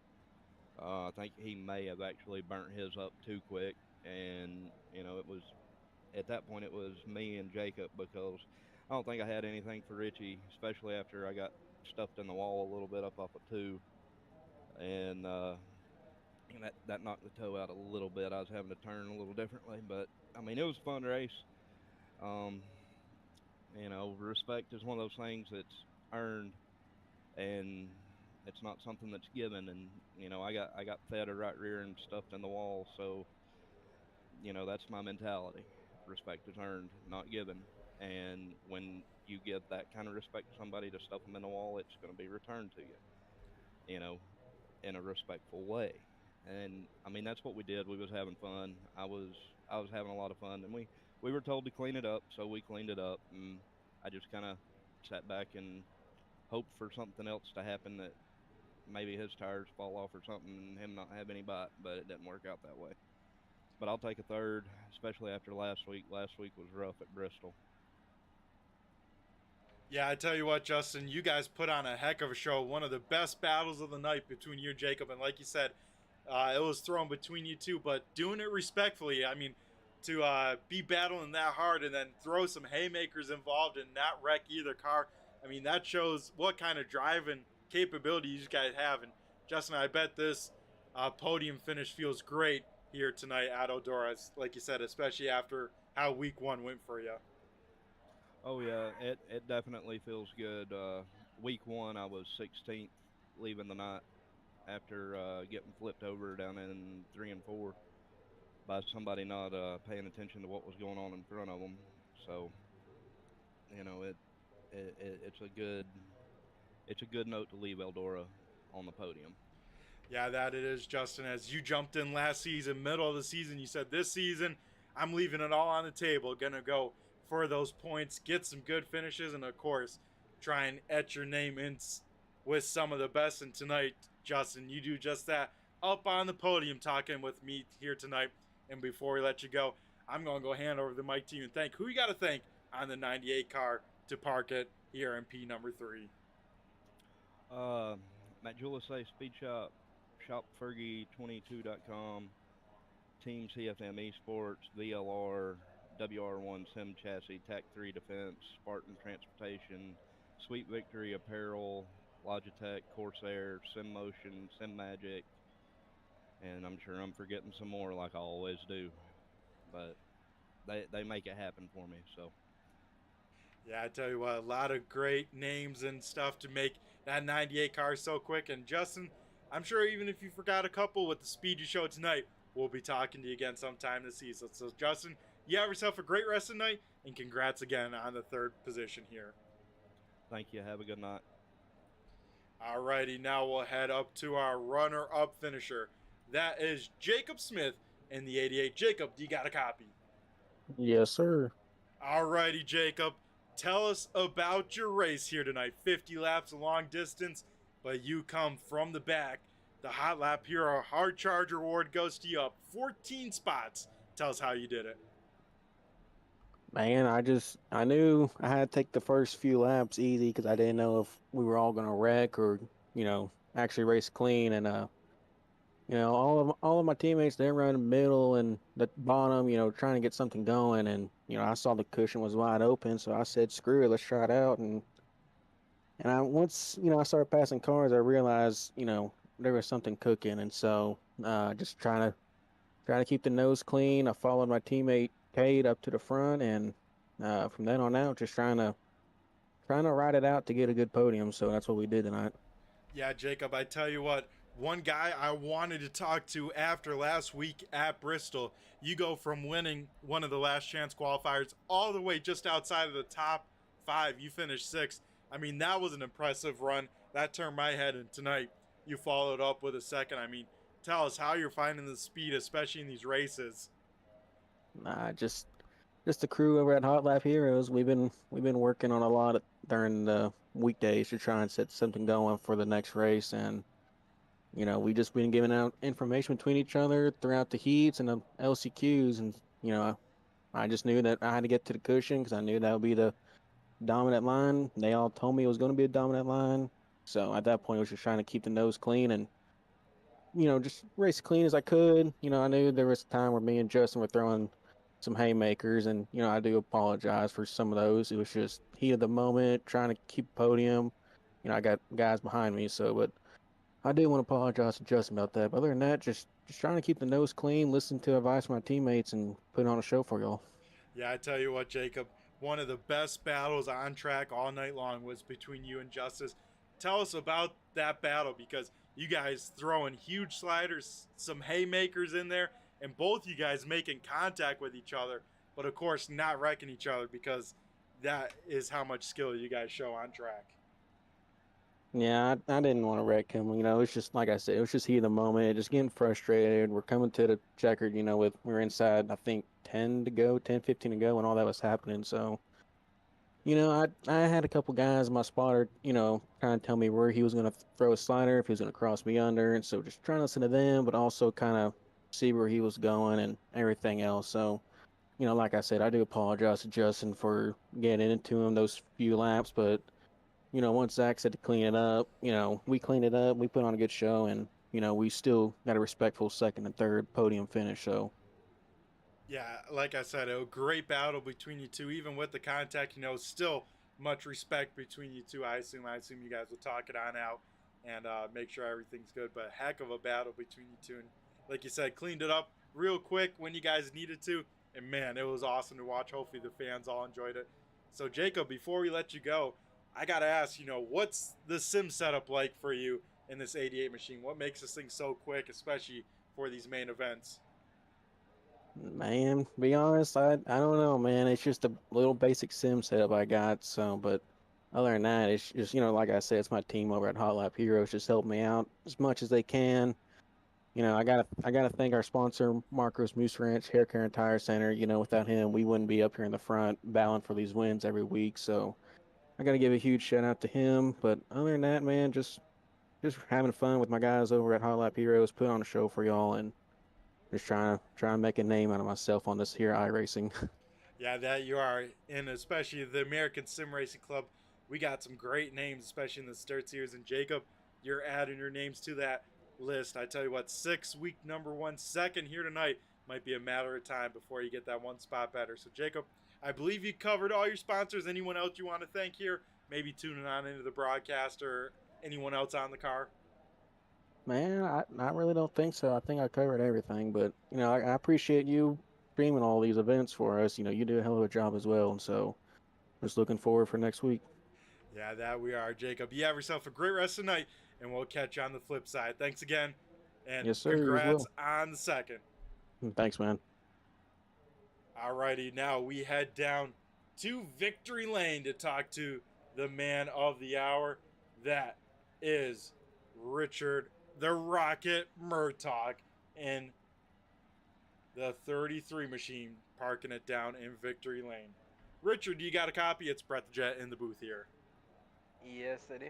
F: I think he may have actually burnt his up too quick. And, you know, it was, at that point, it was me and Jacob, because I don't think I had anything for Richie, especially after I got stuffed in the wall a little bit up off of 2. And that knocked the toe out a little bit. I was having to turn a little differently, but I mean, it was a fun race. You know, respect is one of those things that's earned, and it's not something that's given. And you know, I got fed a right rear and stuffed in the wall, so you know, that's my mentality. Respect is earned, not given. And when you give that kind of respect to somebody to stuff them in the wall, it's going to be returned to you, you know, in a respectful way. And I mean, that's what we did. We was having fun. I was having a lot of fun, and we were told to clean it up, so we cleaned it up. And I just kind of sat back and hoped for something else to happen, that maybe his tires fall off or something and him not have any bite, but it didn't work out that way. But I'll take a third, especially after last week. Last week was rough at Bristol.
B: Yeah, I tell you what, Justin, you guys put on a heck of a show. One of the best battles of the night between you and Jacob, and like you said, it was thrown between you two, but doing it respectfully. I mean, to be battling that hard and then throw some haymakers involved and not wreck either car, I mean, that shows what kind of driving capability you guys have. And Justin, I bet this podium finish feels great here tonight at Eldora, like you said, especially after how week 1 went for you.
F: Oh yeah, it definitely feels good. Week 1, I was 16th leaving the night after getting flipped over down in 3 and 4 by somebody not paying attention to what was going on in front of them. So, you know, it's a good note to leave Eldora on the podium.
B: Yeah, that it is, Justin. As you jumped in last season, middle of the season, you said this season, I'm leaving it all on the table. Gonna go for those points, get some good finishes, and of course, try and etch your name in with some of the best. And tonight, Justin, you do just that. Up on the podium talking with me here tonight. And before we let you go, I'm going to go hand over the mic to you and thank who you got to thank on the 98 car to park it here in P number 3.
F: Matt Julisay Speed Shop, shopfergie22.com, Team CFM Esports, VLR, WR1 Sim Chassis, TAC 3 Defense, Spartan Transportation, Sweet Victory Apparel, Logitech, Corsair, Sim Motion, Sim Magic, and I'm sure I'm forgetting some more like I always do, but they make it happen for me, so.
B: Yeah, I tell you what, a lot of great names and stuff to make that 98 car so quick. And Justin, I'm sure even if you forgot a couple with the speed you showed tonight, we'll be talking to you again sometime this season. So Justin, you have yourself a great rest of the night, and congrats again on the 3rd position here.
F: Thank you. Have a good night.
B: Alrighty, now we'll head up to our runner-up finisher. That is Jacob Smith in the 88. Jacob, do you got a copy?
G: Yes, sir.
B: Alrighty, Jacob. Tell us about your race here tonight. 50 laps, a long distance, but you come from the back. The HotLap Hero Hard Charge Award goes to you up 14 spots. Tell us how you did it.
G: Man, I knew I had to take the first few laps easy because I didn't know if we were all gonna wreck or, actually race clean. And all of my teammates, they're running the middle and the bottom, trying to get something going. And I saw the cushion was wide open, so I said, "Screw it, let's try it out." And once I started passing cars, I realized there was something cooking. And so just trying to keep the nose clean. I followed my teammate Cade up to the front, and from then on out, just trying to ride it out to get a good podium. So that's what we did tonight.
B: Yeah, Jacob, I tell you what, one guy I wanted to talk to after last week at Bristol, you go from winning one of the last chance qualifiers all the way just outside of the top 5. You finished 6th. I mean, that was an impressive run. That turned my head, and tonight you followed up with a 2nd. I mean, tell us how you're finding the speed, especially in these races.
G: Just the crew over at HotLap Heroes. We've been working on a lot during the weekdays to try and set something going for the next race. And we just been giving out information between each other throughout the heats and the LCQs. And I just knew that I had to get to the cushion because I knew that would be the dominant line. They all told me it was going to be a dominant line. So at that point, I was just trying to keep the nose clean and just race clean as I could. I knew there was a time where me and Justin were throwing some haymakers, and I do apologize for some of those. It was just heat of the moment, trying to keep podium. I got guys behind me, but I do want to apologize to Justin about that. But other than that, just trying to keep the nose clean, listen to advice from my teammates, and put on a show for y'all.
B: Yeah, I tell you what, Jacob, one of the best battles on track all night long was between you and Justice. Tell us about that battle, because you guys throwing huge sliders, some haymakers in there, and both you guys making contact with each other, but of course not wrecking each other, because that is how much skill you guys show on track.
G: Yeah, I didn't want to wreck him. It's just like I said, it was just heat of the moment, just getting frustrated. We're coming to the checkered, we were inside, I think 10 to go, 10, 15 to go when all that was happening. So, I had a couple guys in my spotter, trying to tell me where he was going to throw a slider, if he was going to cross me under. And so just trying to listen to them, but also kind of see where he was going and everything else. So, like I said, I do apologize to Justin for getting into him those few laps. But, once Zach said to clean it up, we cleaned it up. We put on a good show, and, we still got a respectful 2nd and 3rd podium finish. So,
B: yeah, like I said, a great battle between you two, even with the contact, still much respect between you two. I assume you guys will talk it on out and make sure everything's good. But heck of a battle between you two. And like you said, cleaned it up real quick when you guys needed to. And man, it was awesome to watch. Hopefully the fans all enjoyed it. So Jacob, before we let you go, I got to ask, what's the sim setup like for you in this 88 machine? What makes this thing so quick, especially for these main events?
G: Man, to be honest, I don't know, man. It's just a little basic sim setup I got. So, but other than that, it's just, like I said, it's my team over at HotLap Heroes just help me out as much as they can. I gotta thank our sponsor, Marcos Moose Ranch Hair Care and Tire Center. Without him, we wouldn't be up here in the front battling for these wins every week. So I gotta give a huge shout out to him. But other than that, man, just having fun with my guys over at HotLap Heroes, put on a show for y'all, and just trying to make a name out of myself on this here iRacing.
B: Yeah, that you are, and especially the American Sim Racing Club. We got some great names, especially in the Dirt Series. And Jacob, you're adding your names to that list. I tell you what, 6-week number 1 second here tonight might be a matter of time before you get that one spot better. So Jacob, I believe you covered all your sponsors. Anyone else you want to thank here? Maybe tuning on into the broadcast or anyone else on the car?
G: Man, I really don't think so. I think I covered everything, but I appreciate you streaming all these events for us. You do a hell of a job as well, and so just looking forward for next week.
B: Yeah, that we are, Jacob. You have yourself a great rest of the night, and we'll catch you on the flip side. Thanks again, and
G: Yes, sir, you as
B: congrats
G: well.
B: on the second.
G: Thanks, man.
B: Alrighty, now we head down to Victory Lane to talk to the man of the hour. That is Richard the Rocket Murtaugh in the 33 machine, parking it down in Victory Lane. Richard, you got a copy? It's Brett the Jet in the booth here.
H: Yes, I do.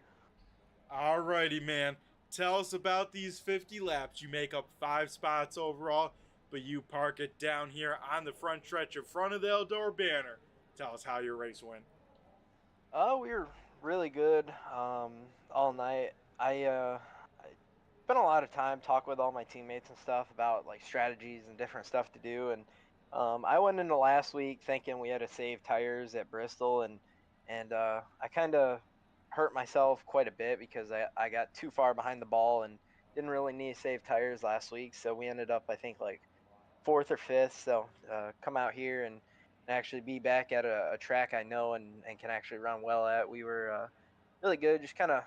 B: Alrighty, man. Tell us about these 50 laps. You make up 5 spots overall, but you park it down here on the front stretch in front of the Eldora banner. Tell us how your race went.
H: We were really good all night. I spent a lot of time talking with all my teammates and stuff about like strategies and different stuff to do. And I went into last week thinking we had to save tires at Bristol, and I kind of hurt myself quite a bit because I got too far behind the ball and didn't really need to save tires last week. So we ended up, I think, like 4th or 5th. So come out here and actually be back at a track I know and can actually run well at. We were really good, just kind of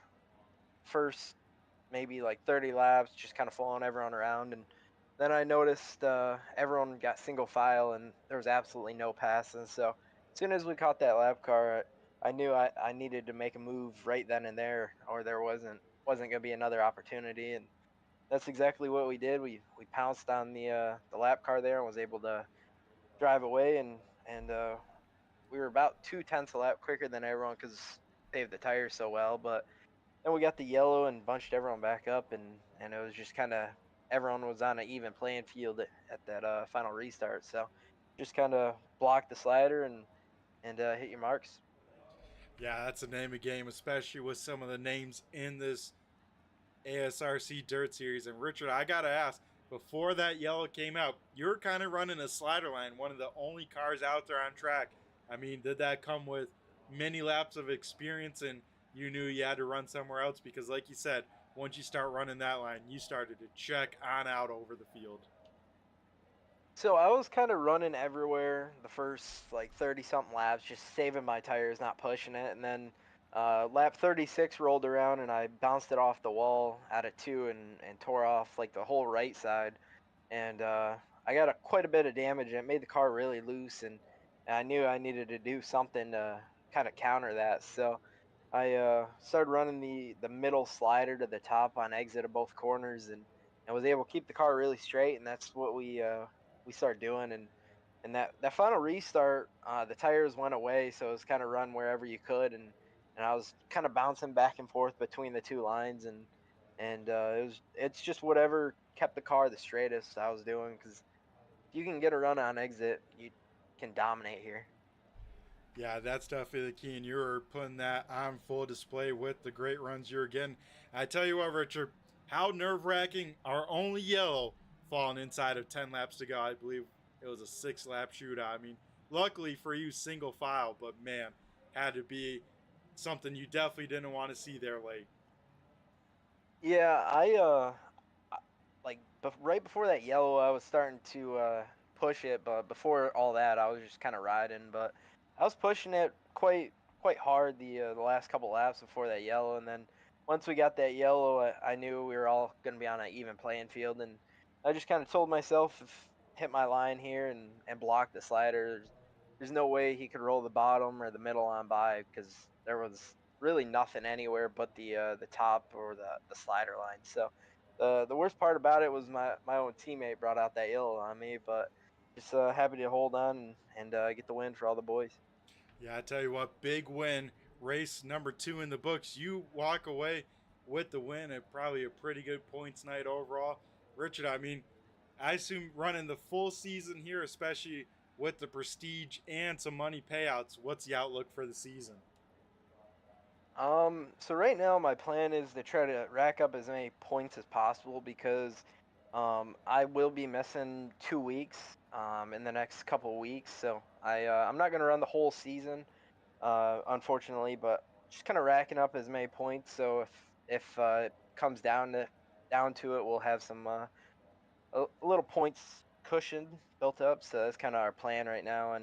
H: first maybe like 30 laps, just kind of following everyone around. And then I noticed everyone got single file and there was absolutely no passes. So as soon as we caught that lap car, I knew I needed to make a move right then and there, or there wasn't going to be another opportunity. And that's exactly what we did. We pounced on the lap car there and was able to drive away, and we were about 2/10 a lap quicker than everyone because saved the tires so well. But then we got the yellow and bunched everyone back up, and it was just kind of everyone was on an even playing field at that final restart. So just kind of block the slider and hit your marks.
B: Yeah, that's the name of the game, especially with some of the names in this ASRC Dirt Series. And Richard, I gotta ask, before that yellow came out, you were kind of running a slider line, one of the only cars out there on track. I mean, did that come with many laps of experience and you knew you had to run somewhere else? Because like you said, once you start running that line, you started to check on out over the field.
H: So I was kind of running everywhere the first like 30 something laps, just saving my tires, not pushing it. And then lap 36 rolled around and I bounced it off the wall out of 2 and tore off like the whole right side. And I got quite a bit of damage, and it made the car really loose. And I knew I needed to do something to kind of counter that. So I started running the middle slider to the top on exit of both corners, and was able to keep the car really straight. And that's what we started doing. And that final restart, the tires went away, so it was kind of run wherever you could. And I was kind of bouncing back and forth between the 2 lines, and it's just whatever kept the car the straightest I was doing, because if you can get a run on exit, you can dominate here.
B: Yeah, that's definitely the key, and you were putting that on full display with the great runs you were getting. I tell you what, Richard, how nerve-wracking are only yellow falling inside of 10 laps to go. I believe it was a 6-lap shootout. I mean, luckily for you, single file, but man, had to be something you definitely didn't want to see there late.
H: Yeah, like right before that yellow, I was starting to push it, but before all that, I was just kind of riding. But I was pushing it quite hard the last couple laps before that yellow, and then once we got that yellow, I knew we were all going to be on an even playing field, and I just kind of told myself, if hit my line here and block the slider, there's no way he could roll the bottom or the middle on by, because there was really nothing anywhere but the top or the slider line. So the worst part about it was my own teammate brought out that yellow on me, but just happy to hold on and get the win for all the boys.
B: Yeah, I tell you what, big win. Race number 2 in the books. You walk away with the win and probably a pretty good points night overall. Richard, I mean, I assume running the full season here, especially with the prestige and some money payouts, what's the outlook for the season?
H: So right now my plan is to try to rack up as many points as possible, because I will be missing 2 weeks in the next couple weeks, so I'm not gonna run the whole season, unfortunately, but just kind of racking up as many points. So if it comes down to it, we'll have some a little points cushion built up. So that's kind of our plan right now.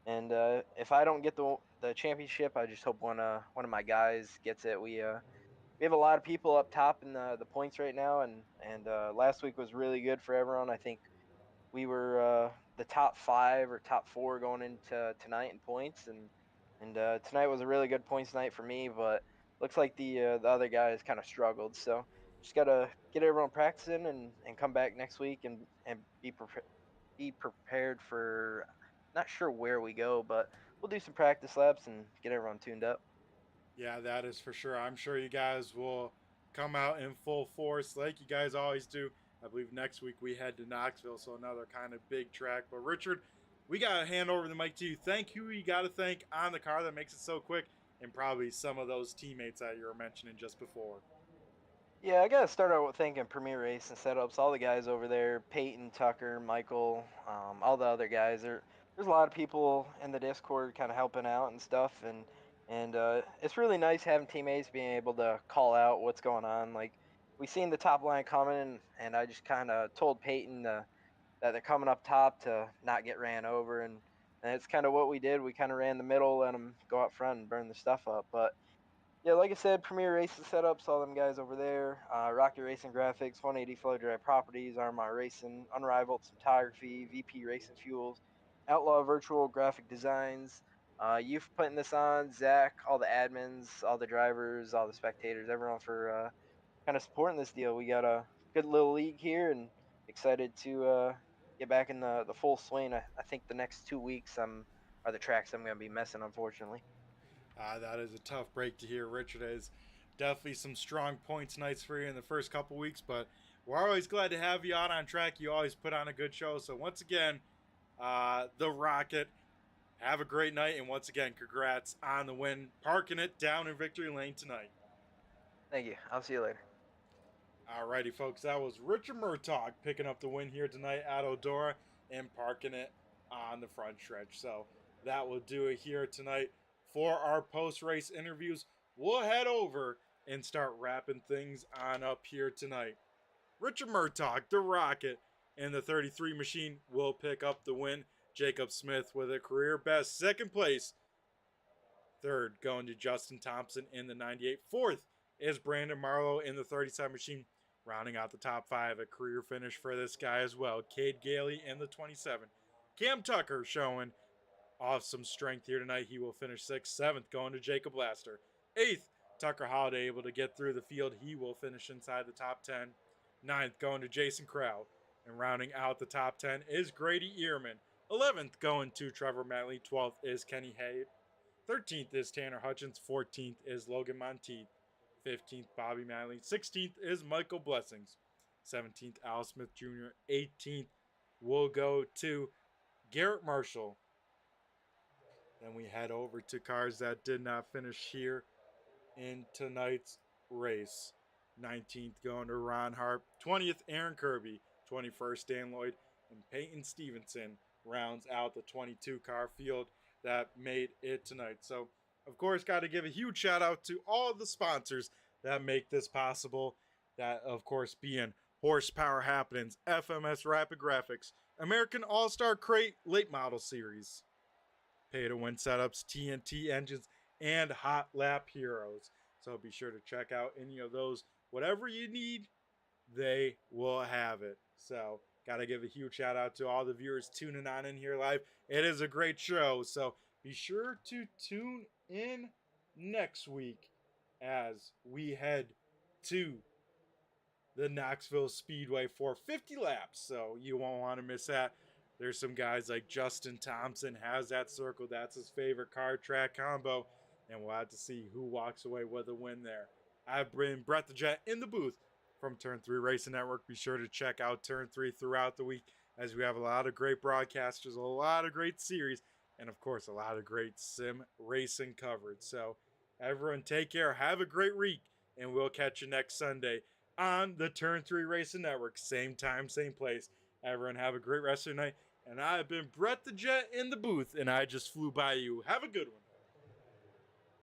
H: And if I don't get the championship, I just hope one of my guys gets it. We have a lot of people up top in the points right now, and last week was really good for everyone. I think we were the top 5 or top 4 going into tonight in points, and tonight was a really good points night for me. But looks like the other guys kind of struggled. So just gotta get everyone practicing and come back next week and be prepared for. Not sure where we go, but we'll do some practice laps and get everyone tuned up.
B: Yeah, that is for sure. I'm sure you guys will come out in full force like you guys always do. I believe next week we head to Knoxville, so another kind of big track. But Richard, we got to hand over the mic to you. Thank who you got to thank on the car that makes it so quick, and probably some of those teammates that you were mentioning just before.
H: Yeah, I gotta start out with thanking Premier Race and Setups, all the guys over there, Peyton, Tucker, Michael, all the other guys. There's a lot of people in the Discord kind of helping out and stuff, and it's really nice having teammates being able to call out what's going on. Like, we seen the top line coming, and I just kind of told Peyton that they're coming up top to not get ran over, and it's kind of what we did. We kind of ran the middle, let them go up front and burn the stuff up, but yeah, like I said, Premier Racing Setups, all them guys over there. Rocky Racing Graphics, 180 Flow Drive Properties, Armar Racing, Unrivaled Photography, VP Racing Fuels, Outlaw Virtual Graphic Designs. You for putting this on, Zach, all the admins, all the drivers, all the spectators, everyone for kind of supporting this deal. We got a good little league here, and excited to get back in the full swing. I think the next 2 weeks are the tracks I'm going to be missing, unfortunately.
B: That is a tough break to hear, Richard. Is definitely some strong points nights for you in the first couple weeks, but we're always glad to have you out on track. You always put on a good show. So once again, the Rocket, have a great night, and once again, congrats on the win, parking it down in victory lane tonight.
H: Thank you. I'll see you later.
B: Alrighty, folks, that was Richard Murtaugh picking up the win here tonight at Eldora and parking it on the front stretch. So that will do it here tonight for our post-race interviews. We'll head over and start wrapping things on up here tonight. Richard Murtaugh, the Rocket, and the 33 machine will pick up the win. Jacob Smith with a career best second place. Third going to Justin Thompson in the 98. Fourth is Brandon Marlowe in the 37 machine. Rounding out the top 5, a career finish for this guy as well. Cade Gailey in the 27. Cam Tucker showing off some strength here tonight. He will finish 6th. 7th going to Jacob Laster. 8th, Tucker Holiday able to get through the field. He will finish inside the top 10. 9th going to Jason Crow. And rounding out the top 10 is Grady Ehrman. 11th going to Trevor Matley. 12th is Kenny Hay. 13th is Tanner Hutchins. 14th is Logan Monteith. 15th, Bobby Matley. 16th is Michael Blessings. 17th, Al Smith Jr. 18th will go to Garrett Marshall. Then we head over to cars that did not finish here in tonight's race. 19th going to Ron Harp. 20th, Aaron Kirby. 21st, Dan Lloyd. And Peyton Stevenson rounds out the 22 car field that made it tonight. So, of course, got to give a huge shout out to all of the sponsors that make this possible. That, of course, being Horsepower Happenings, FMS Rapid Graphixs, American All-Star Crate Late Model Series, pay-to-win setups, TNT engines, and HotLap Heros. So be sure to check out any of those. Whatever you need, they will have it. So got to give a huge shout out to all the viewers tuning on in here live. It is a great show. So be sure to tune in next week as we head to the Knoxville Speedway for 50 laps. So you won't want to miss that. There's some guys like Justin Thompson has that circle. That's his favorite car track combo. And we'll have to see who walks away with a win there. I've been Brett the Jet in the booth from Turn 3 Racing Network. Be sure to check out Turn 3 throughout the week, as we have a lot of great broadcasters, a lot of great series, and of course, a lot of great sim racing coverage. So everyone take care, have a great week, and we'll catch you next Sunday on the Turn 3 Racing Network. Same time, same place. Everyone have a great rest of your night. And I've been Brett the Jet in the booth, and I just flew by you. Have a good one.